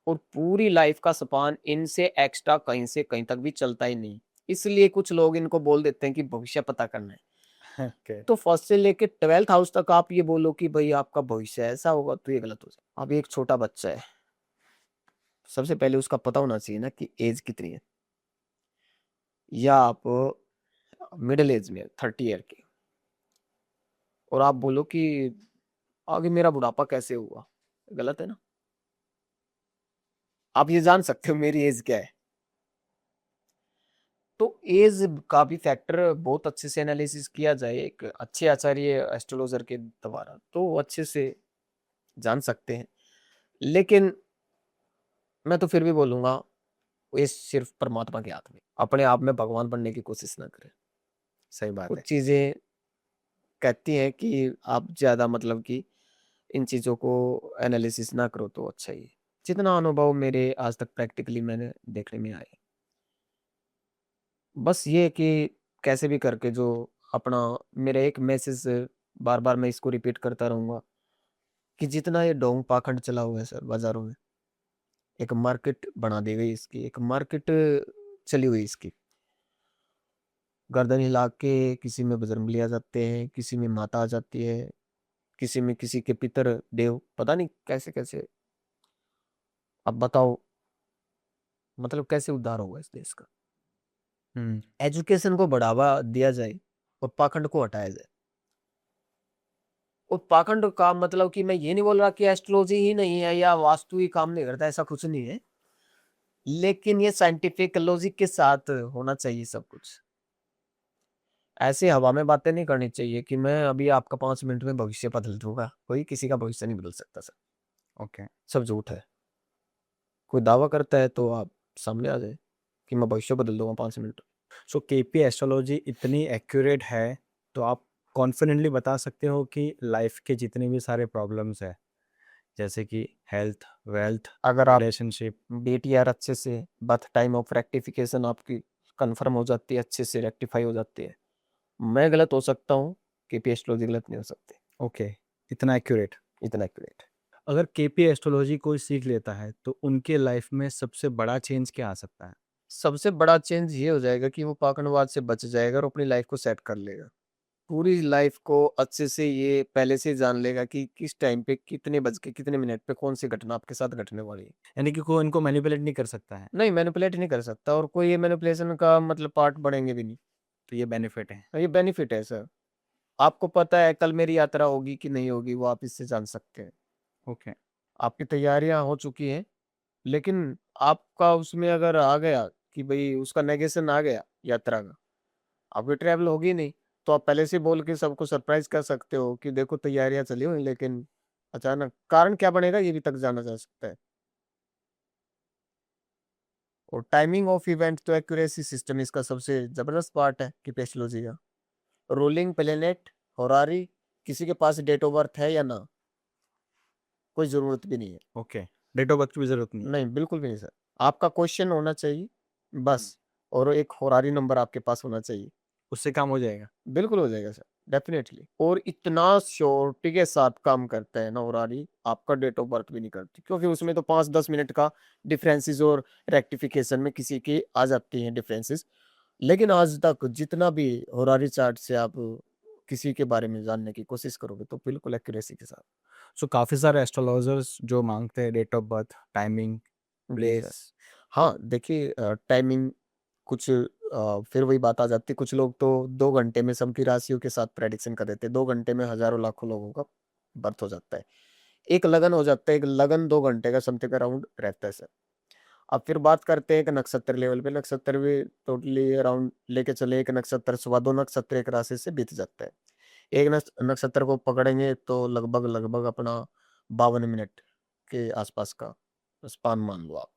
Speaker 2: और पूरी लाइफ का स्पान इनसे एक्स्ट्रा कहीं से कहीं तक भी चलता ही नहीं। इसलिए कुछ लोग इनको बोल देते हैं कि भविष्य पता करना है।
Speaker 1: ओके।
Speaker 2: तो फर्स्ट से लेके 12th हाउस तक आप ये बोलो कि भाई आपका भविष्य ऐसा होगा, तो ये गलत हो जाए। अब एक छोटा बच्चा है, सबसे पहले उसका पता होना चाहिए ना कि एज कितनी है, या आप मिडिल एज में 30 ईयर के, और आप बोलो कि आगे मेरा बुढ़ापा कैसे हुआ, गलत है ना। आप ये जान सकते हो मेरी एज क्या है। तो एज का भी फैक्टर बहुत अच्छे से एनालिसिस किया जाए एक अच्छे आचार्य एस्ट्रोलॉजर के द्वारा, तो वो अच्छे से जान सकते हैं। लेकिन मैं तो फिर भी बोलूंगा, ये सिर्फ परमात्मा के हाथ में, अपने आप में भगवान बनने की कोशिश ना करें।
Speaker 1: सही बात
Speaker 2: कुछ
Speaker 1: है।
Speaker 2: चीजें कहती हैं कि आप ज्यादा मतलब कि इन चीजों को एनालिसिस ना करो तो अच्छा ही है। जितना अनुभव मेरे आज तक प्रैक्टिकली मैंने देखने में आए, बस ये कि कैसे भी करके जो अपना, मेरा एक मैसेज बार बार मैं इसको रिपीट करता रहूंगा कि जितना ये ढोंग पाखंड चला हुआ है सर बाजारों में, एक मार्केट बना दी गई इसकी, एक मार्केट चली हुई इसकी। गर्दन हिला के किसी में बजरंग लिया जाते हैं, किसी में माता आ जाती है, किसी में किसी के पितर देव, पता नहीं कैसे कैसे। अब बताओ मतलब कैसे उद्धार होगा इस देश का।
Speaker 1: हम्म।
Speaker 2: एजुकेशन को बढ़ावा दिया जाए और पाखंड को हटाया जाए। और पाखंड का मतलब कि मैं ये नहीं बोल रहा कि एस्ट्रोलॉजी ही नहीं है या वास्तु ही काम नहीं करता, ऐसा कुछ नहीं है। लेकिन ये साइंटिफिक लॉजिक के साथ होना चाहिए सब कुछ। ऐसे हवा में बातें नहीं करनी चाहिए कि मैं अभी आपका 5 मिनट में भविष्य बदल दूंगा। कोई किसी का भविष्य नहीं बदल सकता सर,
Speaker 1: ओके।
Speaker 2: सब झूठ है। कोई दावा करता है तो आप सामने आ जाए कि मैं भविष्य बदल दूंगा 5 मिनट।
Speaker 1: सो केपी एस्ट्रोलॉजी इतनी एक्यूरेट है, तो आप कॉन्फिडेंटली बता सकते हो कि लाइफ के जितने भी सारे प्रॉब्लम्स है, जैसे कि हेल्थ, वेल्थ,
Speaker 2: अगर आप
Speaker 1: रिलेशनशिप।
Speaker 2: बीटीआर अच्छे से, बर्थ टाइम ऑफ रेक्टिफिकेशन आपकी कंफर्म हो जाती है, अच्छे से रेक्टिफाई हो जाती है। मैं गलत हो सकता हूँ, केपी एस्ट्रोलॉजी गलत नहीं हो सकती।
Speaker 1: ओके, इतना एक्यूरेट।
Speaker 2: इतना एक्यूरेट।
Speaker 1: अगर केपी एस्ट्रोलॉजी कोई सीख लेता है तो उनके लाइफ में सबसे बड़ा चेंज क्या आ सकता है?
Speaker 2: सबसे बड़ा चेंज ये हो जाएगा कि वो पाखंडवाद से बच जाएगा और अपनी लाइफ को सेट कर लेगा। पूरी लाइफ को अच्छे से ये पहले से जान लेगा कि किस टाइम पे कितने बज के कितने मिनट पे कौन सी घटना आपके साथ घटने वाली है।
Speaker 1: यानी कि कोई इनको मैनिपुलेट नहीं कर सकता है।
Speaker 2: नहीं, मैनिपुलेट नहीं कर सकता, और कोई ये मैनिपुलेशन का मतलब पार्ट बढ़ेंगे भी नहीं।
Speaker 1: तो ये बेनिफिट है।
Speaker 2: ये बेनिफिट है सर। आपको पता है कल मेरी यात्रा होगी कि नहीं होगी, वो आप इससे जान सकते हैं।
Speaker 1: ओके।
Speaker 2: आपकी तैयारियां हो चुकी हैं, लेकिन आपका उसमें अगर आ गया कि भाई उसका नेगेशन आ गया यात्रा का, आपकी ट्रैवल होगी नहीं, तो आप पहले से बोल के सबको सरप्राइज कर सकते हो कि देखो तैयारियां चली हुई, लेकिन अचानक कारण क्या बनेगा ये भी तक जाना जा सकता है। और टाइमिंग ऑफ इवेंट तो एक्यूरेसी सिस्टम इसका सबसे जबरदस्त पार्ट है कि पेस्टोलॉजी का। रोलिंग प्लेनेट, होरारी, किसी के पास डेट ऑफ बर्थ है या ना, कोई जरूरत भी नहीं है।
Speaker 1: ओके, डेट ऑफ बर्थ की भी जरूरत नहीं है।
Speaker 2: नहीं, बिल्कुल भी नहीं सर। आपका क्वेश्चन होना चाहिए बस, और एक होरारी नंबर आपके पास होना चाहिए।
Speaker 1: उससे काम हो जाएगा।
Speaker 2: बिल्कुल हो जाएगा सर। डेफिनेटली। और इतना श्योरिटी के साथ काम करता है ना मुरारी, आपका डेट ऑफ बर्थ भी नहीं करती, क्योंकि उसमें तो 5-10 मिनट का डिफरेंसेस और रेक्टिफिकेशन में किसी की आ जाती हैं डिफरेंसेस। लेकिन आज तक जितना भी होरारी चार्ट से आप किसी के बारे में जानने की कोशिश करोगे तो बिल्कुल एक्यूरेसी के साथ।
Speaker 1: सो काफ़ी सारे एस्ट्रोलॉजर्स जो मांगते हैं डेट ऑफ बर्थ, टाइमिंग,
Speaker 2: जी सर।
Speaker 1: प्लेस।
Speaker 2: हाँ, देखिए टाइमिंग कुछ फिर वही बात आ जाती है, कुछ लोग तो 2 घंटे में सबकी राशियों के साथ प्रेडिक्शन कर देते हैं, 2 घंटे में हज़ारों लाखों लोगों का बर्थ हो जाता है। एक लगन हो जाता है, एक लगन 2 घंटे का समथिंग अराउंड रहता है सर। अब फिर बात करते हैं कि नक्षत्र लेवल पे, नक्षत्र भी टोटली अराउंड लेके चले, एक नक्षत्र सवा 2 नक्षत्र एक राशि से बीत जाता है। एक नक्षत्र को पकड़ेंगे तो लगभग अपना 52 मिनट के आसपास का स्पान मान लो आप।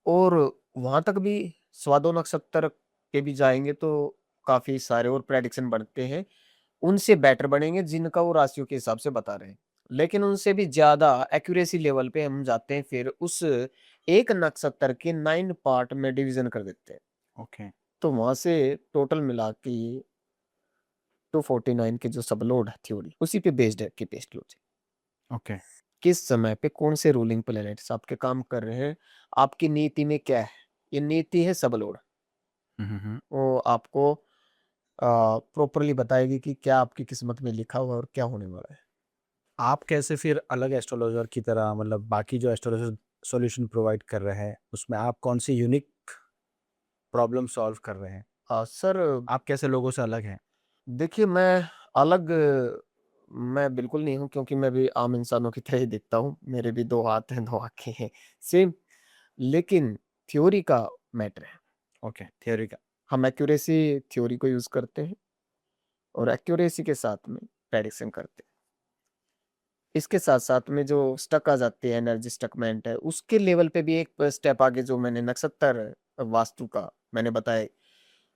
Speaker 2: और वहाँ तक भी सवा 2 नक्षत्र के भी जाएँगे तो काफ़ी सारे और प्रेडिक्शन बनते हैं। उनसे बेटर बनेंगे जिनका वो राशियों के हिसाब से बता रहे हैं। लेकिन उनसे भी ज़्यादा एक्यूरेसी लेवल पे हम जाते हैं, फिर उस एक नक्षत्र के 9 पार्ट में डिवीज़न कर देते हैं।
Speaker 1: ओके,
Speaker 2: तो वहाँ से टोटल मिला के 249 के जो सबलोड है थ्योरी, उसी पे बेस्ड है कि एस्ट्रोलॉजी।
Speaker 1: ओके।
Speaker 2: किस समय पे कौन से रूलिंग प्लैनेट्स आपके काम कर रहे हैं, आपकी नीति में क्या है? ये नीति है सबलोड।
Speaker 1: हुँ, हुँ, हुँ।
Speaker 2: वो आपको प्रॉपर्ली बताएगी कि क्या आपकी किस्मत में लिखा हुआ है और क्या होने वाला है।
Speaker 1: आप कैसे फिर अलग एस्ट्रोलॉजर की तरह मतलब बाकी जो एस्ट्रोलॉजर सॉल्यूशन प्रोवाइड कर रहे हैं, उसमें आप कौन-सी यूनिक प्रॉब्लम सॉल्व कर रहे हैं?
Speaker 2: सर
Speaker 1: आप कैसे लोगों से अलग हैं?
Speaker 2: देखिए मैं अलग मैं बिल्कुल नहीं हूँ, क्योंकि मैं भी आम इंसानों की तरह ही दिखता हूँ। मेरे भी 2 हाथ हैं, 2 आँखें हैं, सेम। लेकिन थ्योरी का मैटर है।
Speaker 1: ओके, थ्योरी का।
Speaker 2: हम एक्यूरेसी थ्योरी को यूज़ करते हैं और एक्यूरेसी के साथ में प्रेडिक्शन करते हैं। इसके साथ-साथ में जो स्टक आ जाती है, एनर्जी स्टकमेंट है, उसके लेवल पे भी एक स्टेप आगे जो मैंने नक्षत्र वास्तु का मैंने बताया।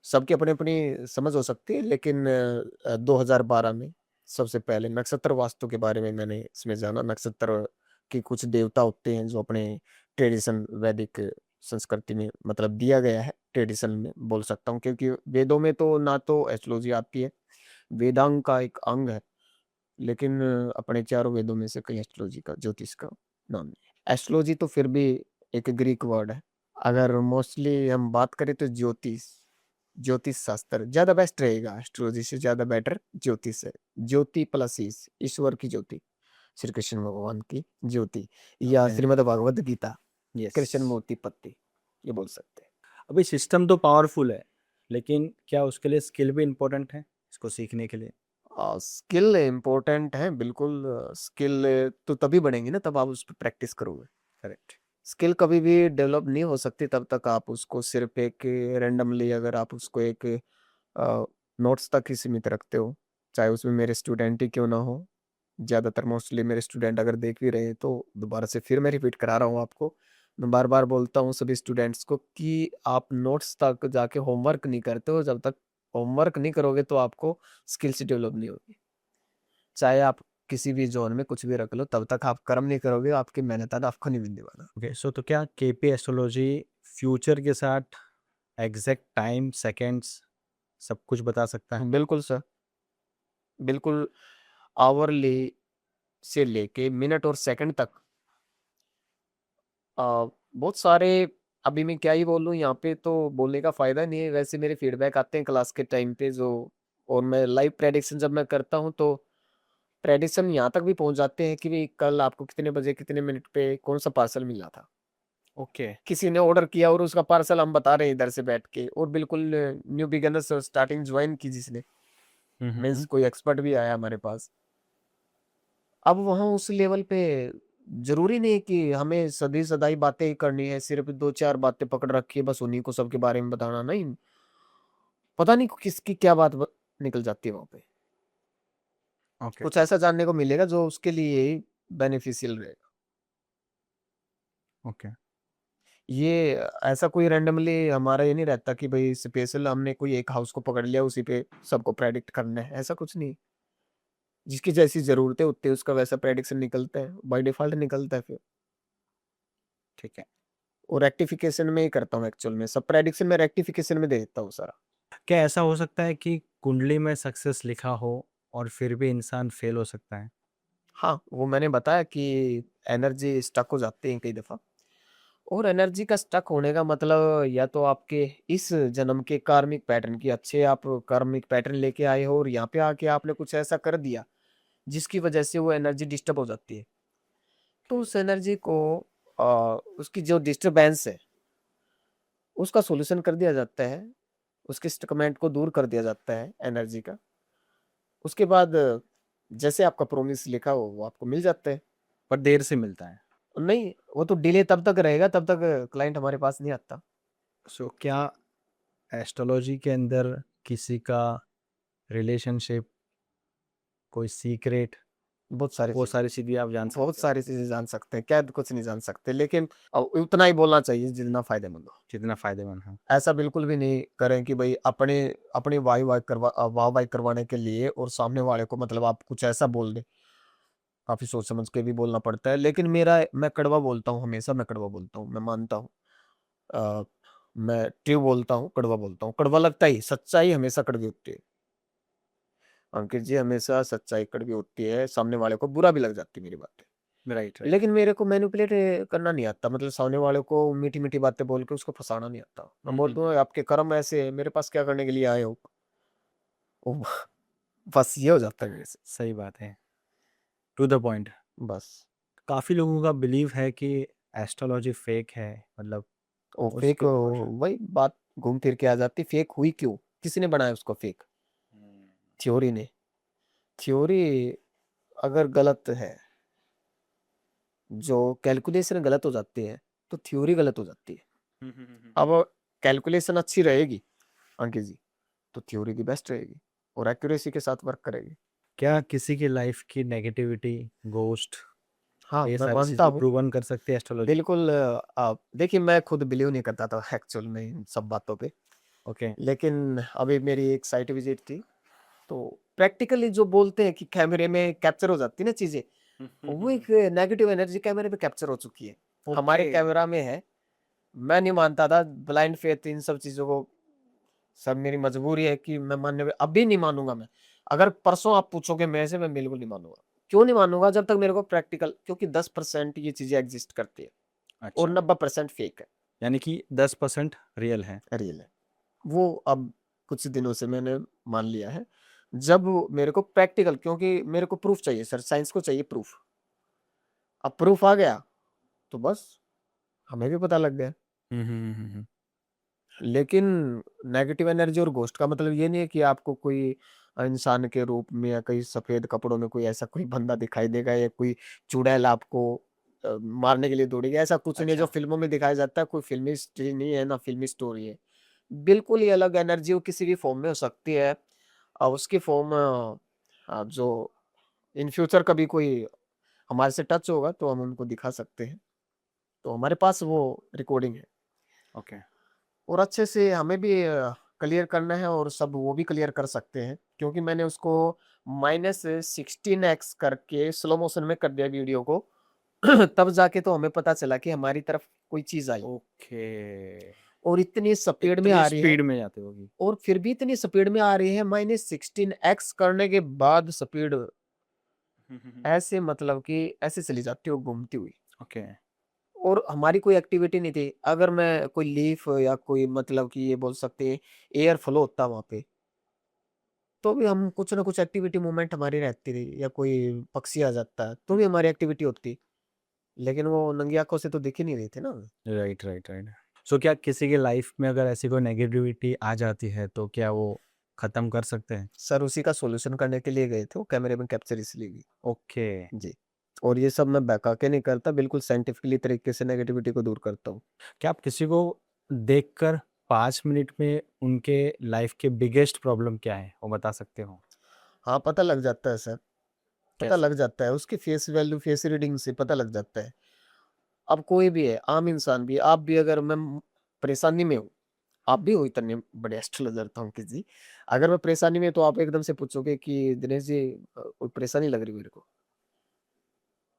Speaker 2: सबकी अपनी-अपनी समझ हो सकती है, लेकिन 2012 में सबसे पहले नक्षत्र वास्तु के बारे में मैंने इसमें जाना। नक्षत्र के कुछ देवता होते हैं जो अपने ट्रेडिशन वैदिक संस्कृति में मतलब दिया गया है, ट्रेडिशन में बोल सकता हूँ, क्योंकि वेदों में तो ना तो एस्ट्रोलॉजी आती है, वेदांग का एक अंग है। लेकिन अपने चारों वेदों में से कहीं एस्ट्रोलॉजी का, ज्योतिष का नाम नहीं है। एस्ट्रोलॉजी तो फिर भी एक ग्रीक वर्ड है। अगर मोस्टली हम बात करें तो ज्योतिष, ज्योतिष शास्त्र ज़्यादा बेस्ट रहेगा, एस्ट्रोलॉजी से ज़्यादा बेटर ज्योतिष है। ज्योति प्लस ईश्वर की ज्योति, श्री कृष्ण भगवान की ज्योति, या
Speaker 1: ओके,
Speaker 2: श्रीमद् भगवद गीता,
Speaker 1: यस।
Speaker 2: कृष्ण मूर्ति पत्ति, ये बोल सकते हैं।
Speaker 1: अभी सिस्टम तो पावरफुल है, लेकिन क्या उसके लिए स्किल भी इम्पोर्टेंट है, इसको सीखने के लिए?
Speaker 2: स्किल इम्पोर्टेंट है बिल्कुल। स्किल तो तभी बढ़ेंगी ना, तब आप उस पे प्रैक्टिस करोगे।
Speaker 1: करेक्ट।
Speaker 2: स्किल कभी भी डेवलप नहीं हो सकती तब तक आप उसको सिर्फ एक रैंडमली, अगर आप उसको एक नोट्स तक ही सीमित रखते हो, चाहे उसमें मेरे स्टूडेंट ही क्यों ना हो। ज़्यादातर मोस्टली मेरे स्टूडेंट अगर देख भी रहे हैं तो दोबारा से फिर मैं रिपीट करा रहा हूँ आपको। मैं बार-बार बोलता हूँ सभी स्टूडेंट्स को कि आप नोट्स तक जाके होमवर्क नहीं करते हो, जब तक होमवर्क नहीं करोगे तो आपको स्किल्स डेवलप नहीं होगी। चाहे आप किसी भी ज़ोन में कुछ भी रख लो, तब तक आप कर्म नहीं करोगे, आपकी मेहनत आपको नहीं मिलने वाला।
Speaker 1: ओके, सो तो क्या केपी एस्ट्रोलॉजी फ्यूचर के साथ एग्ज़ैक्ट टाइम, सेकंड्स सब कुछ बता सकता है?
Speaker 2: बिल्कुल सर, बिल्कुल। आवरली से लेके मिनट और सेकंड तक बहुत सारे, अभी मैं क्या ही बोलूँ, यहाँ पे तो बोलने का फ़ायदा नहीं है। वैसे मेरे फीडबैक आते हैं क्लास के टाइम पे जो, और मैं लाइव प्रेडिक्शन जब मैं करता हूँ तो प्रेडिक्शन यहाँ तक भी पहुँच जाते हैं कि भई कल आपको कितने बजे, कितने मिनट पे कौन-सा पार्सल मिला था।
Speaker 1: ओके।
Speaker 2: किसी ने ऑर्डर किया और उसका पार्सल हम बता रहे हैं इधर से बैठ के, और बिल्कुल न्यू बिगिनर्स स्टार्टिंग जॉइन की जिसने,
Speaker 1: हुँ, हुँ,
Speaker 2: मीन्स
Speaker 1: हुँ।
Speaker 2: कोई एक्सपर्ट भी आया हमारे पास। अब वहाँ उस लेवल पे ज़रूरी नहीं कि हमें सदी-सदाई बातें ही करनी है, सिर्फ़ 2-4 बातें पकड़ रखी है, बस उन्हीं को सबके बारे में बताना, नहीं। पता नहीं किसकी क्या बात निकल जाती है वहाँ पे।
Speaker 1: ओके,
Speaker 2: कुछ ऐसा जानने को मिलेगा जो उसके लिए ही बेनिफिशियल रहेगा।
Speaker 1: ओके,
Speaker 2: ये ऐसा कोई रैंडमली हमारा ये नहीं रहता कि भई स्पेशल हमने कोई एक हाउस को पकड़ लिया, उसी पे सबको प्रेडिक्ट करना है, ऐसा कुछ नहीं। जिसकी जैसी ज़रूरतें होती है उसका वैसा प्रेडिक्शन निकलता है, बाय डिफ़ॉल्ट निकलता है फिर।
Speaker 1: ठीक है।
Speaker 2: और रेक्टिफिकेशन में ही करता हूँ एक्चुअल में, सब प्रेडिक्शन मैं रेक्टिफिकेशन में दे देता हूँ सारा।
Speaker 1: क्या ऐसा हो सकता है कि कुंडली में सक्सेस लिखा हो और फिर भी इंसान फेल हो सकता है?
Speaker 2: हाँ, वो मैंने बताया कि एनर्जी स्टक हो जाती है कई दफ़ा, और एनर्जी का स्टक होने का मतलब या तो आपके इस जन्म के कार्मिक पैटर्न की अच्छे आप कार्मिक पैटर्न लेके आए हो और यहाँ पे आके आपने कुछ ऐसा कर दिया, जिसकी वजह से वो एनर्जी डिस्टर्ब हो जाती है। तो उस एनर्जी को अ, उसकी जो डिस्टर्बेंस है, उसका सॉल्यूशन कर दिया जाता है, उसके स्टकमेंट को दूर कर दिया जाता है एनर्जी का। उसके बाद जैसे आपका प्रॉमिस लिखा हो वो आपको मिल जाता है।
Speaker 1: पर देर से मिलता है।
Speaker 2: नहीं, वो तो डिले तब तक रहेगा तब तक क्लाइंट हमारे पास नहीं आता।
Speaker 1: सो क्या एस्ट्रोलॉजी के अंदर किसी का रिलेशनशिप, कोई सीक्रेट,
Speaker 2: बहुत सारी
Speaker 1: वो
Speaker 2: चीज़ें
Speaker 1: सारी चीज़ें आप जान
Speaker 2: बहुत
Speaker 1: सकते हो?
Speaker 2: सारी चीज़ें जान सकते हैं, कैद कुछ नहीं जान सकते, लेकिन उतना ही बोलना चाहिए जितना फ़ायदेमंद हो।
Speaker 1: जितना फ़ायदेमंद हो।
Speaker 2: ऐसा बिल्कुल भी नहीं करें कि भई अपने अपनी वाह-वाही करवाने के लिए और सामने वाले को मतलब आप कुछ ऐसा बोल दें, काफ़ी सोच समझ के भी बोलना पड़ता है। लेकिन मैं कड़वा बोलता हूँ, हमेशा मैं कड़वा बोलता हूँ, मैं मानता हूँ। अ, मैं ट्रू बोलता हूँ, कड़वा बोलता हूँ। कड़वा लगता ही, सच्चाई हमेशा कड़वी होती है। अंकित जी, हमेशा सच्चाई कड़वी होती है, सामने वाले को बुरा भी लग जाती है मेरी बातें।
Speaker 1: Right, right.
Speaker 2: लेकिन मेरे को मैनिपुलेट करना नहीं आता, मतलब सामने वाले को मीठी-मीठी बातें बोल के उसको फँसाना नहीं आता। मैं
Speaker 1: हुँ, हुँ,
Speaker 2: बोलता
Speaker 1: हुँ।
Speaker 2: हूँ आपके कर्म ऐसे हैं, मेरे पास क्या करने के लिए आए हो? ओह! बस ये हो जाता है मेरे से,
Speaker 1: सही बात है। To the point.
Speaker 2: बस।
Speaker 1: काफ़ी लोगों का बिलीव है कि एस्ट्रोलॉजी फेक है, मतलब
Speaker 2: वो फेक
Speaker 1: उसके ऊपर।
Speaker 2: वही बात घूम फिर के आ जाती, फेक हुई क्यों? किसी ने बनाया उसको फेक?
Speaker 1: हुँ।
Speaker 2: थ्योरी ने। थ्योरी अगर गलत है, जो कैलकुलेशन गलत हो जाती है, तो थ्योरी गलत हो जाती है।
Speaker 1: हुँ, हुँ, हुँ, हुँ।
Speaker 2: अब कैलकुलेशन अच्छी रहेगी अंकित जी, तो थ्योरी भी बेस्ट रहेगी और एक्यूरेसी के साथ वर्क करेगी।
Speaker 1: क्या किसी की लाइफ़ की नेगेटिविटी, घोस्ट,
Speaker 2: हाँ,
Speaker 1: ये
Speaker 2: मैं
Speaker 1: सारी
Speaker 2: मानता
Speaker 1: चीज़ें
Speaker 2: हूँ।
Speaker 1: प्रूवन कर सकती है एस्ट्रोलॉजी?
Speaker 2: बिल्कुल देखिए मैं खुद बिलीव नहीं करता था एक्चुअल में इन सब बातों पे।
Speaker 1: ओके।
Speaker 2: लेकिन अभी मेरी एक साइट विज़िट थी, तो प्रैक्टिकली जो बोलते हैं कि कैमरे में कैप्चर हो जाती है ना चीज़ें,
Speaker 1: हुँ, हुँ, हुँ,
Speaker 2: वो
Speaker 1: हुँ।
Speaker 2: एक नेगेटिव एनर्जी कैमरे पे कैप्चर हो चुकी है। हमारे
Speaker 1: ओके।
Speaker 2: कैमरा में है। मैं नहीं मानता था, ब्लाइंड फेथ इन सब चीज़ों को सब मेरी मजबूरी है कि मैं मानने में अभी नहीं मानूँगा मैं। अगर परसों आप पूछोगे मेरे से, मैं बिल्कुल नहीं मानूँगा। क्यों नहीं मानूँगा? जब तक मेरे को प्रैक्टिकल, क्योंकि 10% ये चीज़ें एग्ज़िस्ट करती है और
Speaker 1: अच्छा,
Speaker 2: 90% फेक है,
Speaker 1: यानी कि 10% रियल है।
Speaker 2: रियल है। वो अब कुछ दिनों से मैंने मान लिया है। जब मेरे को प्रैक्टिकल, क्योंकि मेरे को प्रूफ चाहिए सर, साइंस को चाहिए प्रूफ। अब प्रूफ आ गया, तो बस हमें भी पता लग गया।
Speaker 1: हुँ, हुँ, हुँ, हुँ, हुँ।
Speaker 2: लेकिन नेगेटिव एनर्जी और घोस्ट का मतलब ये नहीं है कि आपको कोई इंसान के रूप में या कहीं सफेद कपड़ों में कोई ऐसा कोई बंदा दिखाई देगा या कोई चुड़ैल आपको मारने के लिए दौड़ेगी, ऐसा कुछ नहीं है जो
Speaker 1: अच्छा।
Speaker 2: फिल्मों में दिखाया जाता है। कोई फिल्मी स्टोरी नहीं है, ना फिल्मी स्टोरी है। बिल्कुल ही अलग एनर्जी वो किसी भी फॉर्म में हो सकती है। उसकी फॉर्म जो इन फ्यूचर कभी कोई हमारे से टच होगा तो हम उनको दिखा सकते हैं। तो हमारे पास वो रिकॉर्डिंग है।
Speaker 1: ओके।
Speaker 2: और अच्छे से हमें भी क्लियर करना है और सब वो भी क्लियर कर सकते हैं, क्योंकि मैंने उसको -16x करके स्लो मोशन में कर दिया वीडियो को। तब जाके तो हमें पता चला कि हमारी तरफ कोई चीज़ आई
Speaker 1: ओके।
Speaker 2: और इतनी स्पीड में
Speaker 1: इतनी
Speaker 2: आ रही है,
Speaker 1: स्पीड में जाती होगी।
Speaker 2: और फिर भी इतनी स्पीड में आ रही है, -16x करने के बाद स्पीड
Speaker 1: हुँ, हुँ, हुँ।
Speaker 2: ऐसे मतलब कि ऐसे चली जाती है वो घूमती हुई।
Speaker 1: ओके।
Speaker 2: और हमारी कोई एक्टिविटी नहीं थी। अगर मैं कोई लीफ या कोई मतलब कि ये बोल सकते हैं एयर फ्लो होता वहाँ पे, तो भी हम कुछ ना कुछ एक्टिविटी मूवमेंट हमारी रहती थी, या कोई पक्षी आ जाता, तो
Speaker 1: हुँ।
Speaker 2: भी हमारी एक्टिविटी होती। लेकिन वो नंगी आँखों से तो दिख ही नहीं रही थी ना।
Speaker 1: Right, right, right. सो क्या किसी की लाइफ़ में अगर ऐसी कोई नेगेटिविटी आ जाती है, तो क्या वो ख़त्म कर सकते हैं?
Speaker 2: सर उसी का सॉल्यूशन करने के लिए गए थे, वो कैमरे में कैप्चर इसलिए की।
Speaker 1: ओके।
Speaker 2: जी। और ये सब मैं बहका के नहीं करता, बिल्कुल साइंटिफिकली तरीके से नेगेटिविटी को दूर करता हूँ।
Speaker 1: क्या आप किसी को देखकर 5 मिनट में उनके लाइफ़ के बिगेस्ट प्रॉब्लम क्या है, वो बता सकते हो?
Speaker 2: हाँ, पता लग जाता है सर, पता
Speaker 1: कैसे?
Speaker 2: लग जाता है। उसकी फेस वैल्यू, फेस रीडिंग से पता लग जाता है। अब कोई भी है, आम इंसान भी, आप भी अगर मैं परेशानी में हूँ, आप भी हो इतने बड़े एस्ट्रोलॉजर तो अंकित जी। अगर मैं परेशानी में, तो आप एकदम से पूछोगे कि दिनेश जी कोई परेशानी लग रही है मेरे को।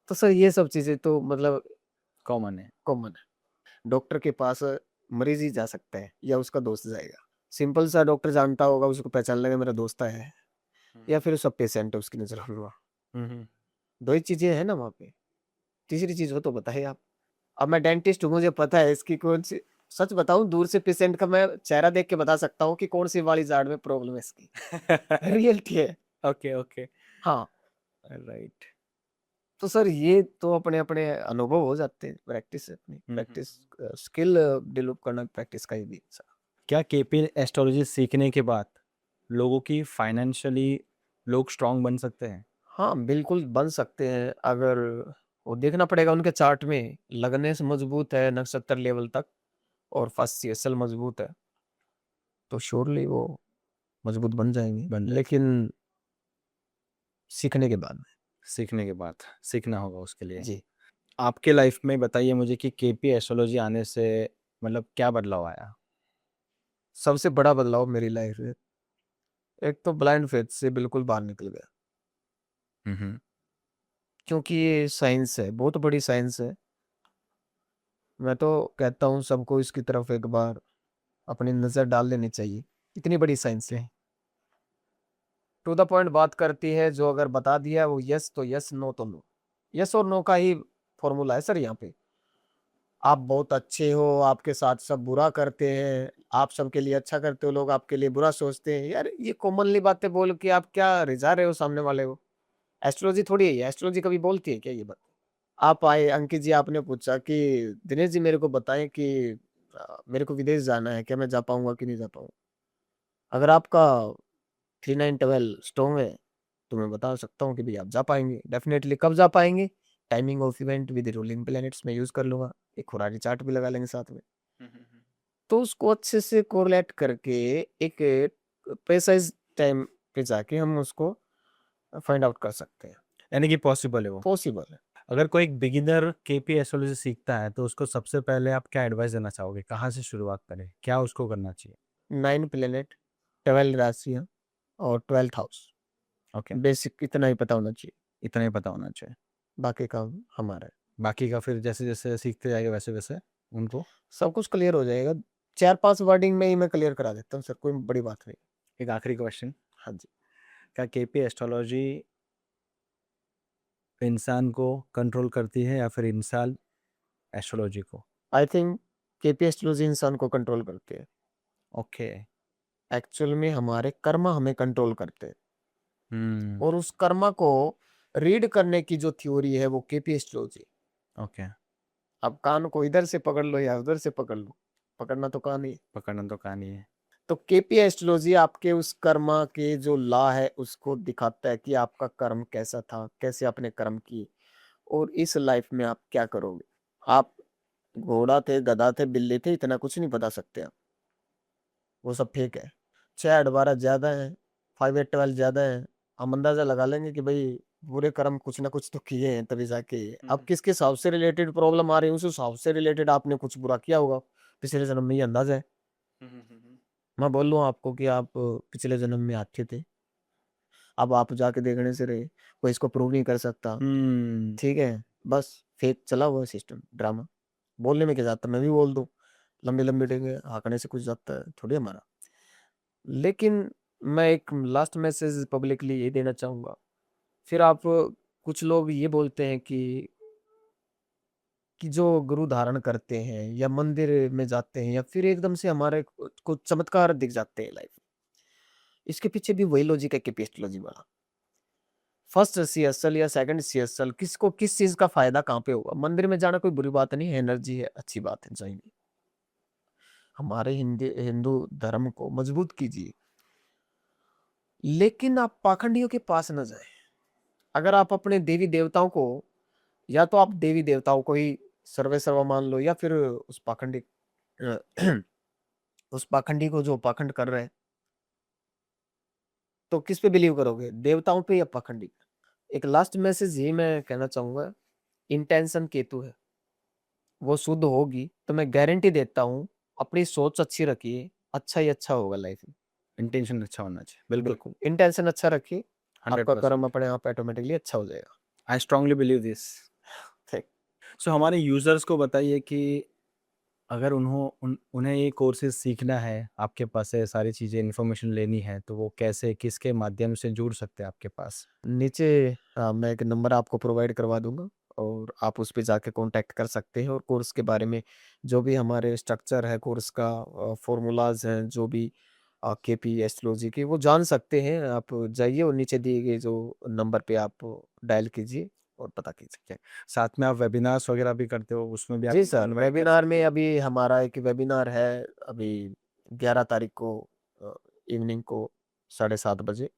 Speaker 2: तो सर ये सब चीज़ें तो मतलब
Speaker 1: कॉमन है।
Speaker 2: कॉमन है। डॉक्टर के पास मरीज़ ही जा सकता है या उसका दोस्त जाएगा। सिंपल सा डॉक्टर जानता होगा, उसको पहचान लेगा मेरा दोस्त है, या फिर सब पेशेंट है उसकी नज़र में हुआ।
Speaker 1: हम्म।
Speaker 2: 2 ही चीज़ें हैं ना वहाँ पे। तीसरी चीज़ हो तो बताइए आप। अब मैं डेंटिस्ट हूँ, मुझे पता है इसकी कौन-सी, सच बताऊँ दूर से पेशेंट का मैं चेहरा देख के बता सकता हूँ कि कौन-सी वाली जाड़ में प्रॉब्लम है इसकी। रियलिटी है।
Speaker 1: Okay, okay.
Speaker 2: हाँ,
Speaker 1: राइट।
Speaker 2: तो सर ये तो अपने-अपने अनुभव हो जाते हैं, प्रैक्टिस है अपनी, प्रैक्टिस स्किल डेवलप करना प्रैक्टिस का ही भी हिस्सा।
Speaker 1: क्या केपी एस्ट्रोलॉजी सीखने के बाद लोगों की फाइनेंशियली लोग स्ट्रांग बन सकते हैं?
Speaker 2: हाँ, बिल्कुल बन सकते हैं, अगर वो देखना पड़ेगा उनके चार्ट में, लगने से मजबूत है नक्षत्र लेवल तक और फर्स्ट सीएसएल मजबूत है, तो श्योरली वो मजबूत बन जाएँगे।
Speaker 1: बन जाए
Speaker 2: लेकिन सीखने के बाद में।
Speaker 1: सीखने के बाद सीखना होगा उसके लिए।
Speaker 2: जी।
Speaker 1: आपके लाइफ में बताइए मुझे कि केपी एस्ट्रोलॉजी आने से मतलब क्या बदलाव आया?
Speaker 2: सबसे बड़ा बदलाव मेरी लाइफ में, एक तो ब्लाइंड फेथ से बिल्कुल बाहर निकल गया।
Speaker 1: हम्म।
Speaker 2: क्योंकि ये साइंस है, बहुत बड़ी साइंस है। मैं तो कहता हूँ सबको इसकी तरफ एक बार अपनी नज़र डाल लेनी चाहिए। इतनी बड़ी साइंस है। टू द पॉइंट बात करती है, जो अगर बता दिया वो यस तो यस, नो तो नो। यस और नो का ही फॉर्मूला है सर यहाँ पे। आप बहुत अच्छे हो, आपके साथ सब बुरा करते हैं, आप सबके लिए अच्छा करते हो, लोग आपके लिए बुरा सोचते हैं। यार ये कॉमनली बातें बोल के आप क्या रिझा रहे हो सामने वाले को? एस्ट्रोलॉजी थोड़ी है ये, एस्ट्रोलॉजी कभी बोलती है क्या ये बात? आप आए अंकित जी, आपने पूछा कि दिनेश जी मेरे को बताएं कि मेरे को विदेश जाना है, क्या मैं जा पाऊंगा कि नहीं जा पाऊंगा? अगर आपका 3912 स्ट्रॉन्ग है तो मैं बता सकता हूँ कि भाई आप जा पाएंगे डेफिनेटली। कब जा पाएंगे? Timing of event with ruling planets में यूज कर लूंगा, एक खुरारी चार्ट भी लगा लेंगे साथ में, तो उसको अच्छे से कोरिलेट करके एक प्रेसाइज टाइम पे जाके हम उसको फाइंड आउट कर सकते हैं।
Speaker 1: यानी कि पॉसिबल है वो।
Speaker 2: पॉसिबल है।
Speaker 1: अगर कोई एक बिगिनर केपी एस्ट्रोलॉजी सीखता है तो उसको सबसे पहले आप क्या एडवाइस देना चाहोगे? कहाँ से शुरुआत करें? क्या उसको करना चाहिए?
Speaker 2: 9 प्लेनेट, 12 राशियां और 12th हाउस,
Speaker 1: ओके,
Speaker 2: बेसिक इतना ही पता होना चाहिए।
Speaker 1: इतना ही पता होना चाहिए।
Speaker 2: बाकी का हमारा है।
Speaker 1: बाकी का फिर जैसे जैसे सीखते जाएंगे वैसे वैसे उनको।
Speaker 2: सब कुछ क्लियर हो जाएगा। 4-5 वर्डिंग में ही मैं क्लियर करा देता हूँ सर, कोई बड़ी बात नहीं।
Speaker 1: एक आखिरी क्वेश्चन,
Speaker 2: हाँ जी।
Speaker 1: क्या केपी एस्ट्रोलॉजी इंसान को कंट्रोल करती है या फिर इंसान एस्ट्रोलॉजी को?
Speaker 2: आई थिंक केपी एस्ट्रोलॉजी इंसान को कंट्रोल करती है।
Speaker 1: ओके।
Speaker 2: एक्चुअल में हमारे कर्म हमें कंट्रोल करते हैं,
Speaker 1: हम्म।
Speaker 2: और उस कर्म को रीड करने की जो थ्योरी है वो केपी एस्ट्रोलॉजी।
Speaker 1: ओके।
Speaker 2: अब कान को इधर से पकड़ लो या उधर से पकड़ लो, पकड़ना तो कान ही।
Speaker 1: पकड़ना तो कहानी है।
Speaker 2: तो केपी एस्ट्रोलॉजी आपके उस कर्म के जो लॉ है उसको दिखाता है कि आपका कर्म कैसा था, कैसे आपने कर्म किए, और इस लाइफ में आप क्या करोगे। आप घोड़ा थे, गधा थे, बिल्ली थे, इतना कुछ नहीं बता सकते आप, वो सब फेक है। 6-8-12 ज्यादा है, 5-8-12 ज्यादा है। हम अंदाजा लगा लेंगे कि भाई बुरे कर्म कुछ ना कुछ तो किए हैं तभी जाके। अब किसके हिसाब से रिलेटेड प्रॉब्लम आ रही है, उस हिसाब से रिलेटेड आपने कुछ बुरा किया होगा पिछले जन्म में, ये अंदाजा है। मैं बोल रहा हूँ आपको कि आप पिछले जन्म में अच्छे थे, अब आप जाके देखने से रहे, कोई इसको प्रूव नहीं कर सकता।
Speaker 1: हम्म।
Speaker 2: ठीक है, बस फेक चला हुआ सिस्टम ड्रामा। बोलने में क्या जाता है, मैं भी बोल दूं, लंबी लंबी डेंगे हाँकने से कुछ जाता है थोड़ी हमारा। लेकिन मैं एक लास्ट मैसेज पब्लिकली ये देना चाहूंगा। फिर आप, कुछ लोग ये बोलते हैं कि जो गुरु धारण करते हैं या मंदिर में जाते हैं या फिर एकदम से हमारे को चमत्कार दिख जाते हैं लाइफ, इसके पीछे भी वही लॉजिक है कि एस्ट्रोलॉजी वाला। फर्स्ट सीएसएल या सेकंड सीएसएल किसको किस चीज का फायदा कहाँ पे होगा? मंदिर में जाना कोई बुरी बात नहीं है, एनर्जी है, अच्छी बात है, जाएंगे। हमारे हिंदू धर्म को मजबूत कीजिए, लेकिन आप पाखंडियों के पास न जाए। अगर आप अपने देवी देवताओं को, या तो आप देवी देवताओं को ही सर्वे सर्वा मान लो, या फिर उस पाखंडी अ, उस पाखंडी को जो पाखंड कर रहे हैं, तो किस पे बिलीव करोगे, देवताओं पे या पाखंडी पे? एक लास्ट मैसेज ये मैं कहना चाहूंगा, इंटेंशन केतु है, वो शुद्ध होगी तो मैं गारंटी देता हूँ, अपनी सोच अच्छी रखिए, अच्छा ही अच्छा होगा लाइफ में।
Speaker 1: इंटेंशन अच्छा होना चाहिए, बिल्कुल।
Speaker 2: बिल्कुल इंटेंशन अच्छा रखिए, आपका
Speaker 1: 100%।
Speaker 2: कर्म अपने आप ऑटोमेटिकली अच्छा हो जाएगा।
Speaker 1: I strongly believe this.
Speaker 2: ठीक।
Speaker 1: सो हमारे यूजर्स को बताइए कि अगर उन्हें ये कोर्सेज़ सीखना है, आपके पास से सारी चीज़ें इन्फॉर्मेशन लेनी है, तो वो कैसे, किसके माध्यम से जुड़ सकते हैं आपके पास?
Speaker 2: नीचे मैं एक नंबर आपको प्रोवाइड करवा दूँगा और आप उस पे जाके कॉन्टैक्ट कर सकते हैं और कोर्स के बारे में जो भी हमारे स्ट्रक्चर है कोर्स का फ़ॉर्मूलाज़ हैं, जो भी केपी एस्ट्रोलॉजी के वो जान सकते हैं। आप जाइए और नीचे दिए गए जो नंबर पे आप डायल कीजिए और पता कीजिए।
Speaker 1: ठीक है। साथ में आप वेबिनार्स वगैरह भी करते हो, उसमें भी आप
Speaker 2: जी
Speaker 1: इनको
Speaker 2: सर,
Speaker 1: इनवाइट कर
Speaker 2: वेबिनार
Speaker 1: सकते
Speaker 2: में
Speaker 1: हो।
Speaker 2: अभी हमारा एक वेबिनार है अभी 11 तारीख को अ, इवनिंग को 7:30 बजे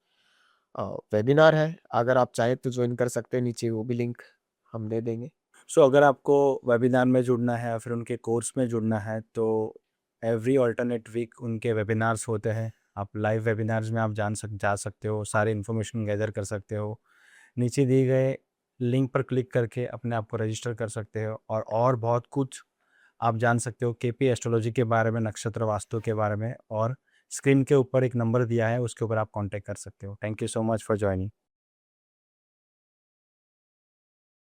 Speaker 2: अ, वेबिनार है। अगर आप चाहें तो जॉइन कर सकते हैं, नीचे वो भी लिंक हम दे देंगे।
Speaker 1: सो अगर आपको वेबिनार में जुड़ना है या फिर उनके कोर्स में जुड़ना है, तो एवरी अल्टरनेट वीक उनके वेबिनार्स होते हैं। आप लाइव वेबिनार्स में आप जा सकते हो, सारी इन्फॉर्मेशन गैदर कर सकते हो। नीचे दिए गए लिंक पर क्लिक करके अपने आप को रजिस्टर कर सकते हो, और बहुत कुछ आप जान सकते हो केपी एस्ट्रोलॉजी के बारे में, नक्षत्र वास्तु के बारे में, और स्क्रीन के ऊपर एक नंबर दिया है, उसके ऊपर आप कॉन्टैक्ट कर सकते हो। Thank you so much for joining.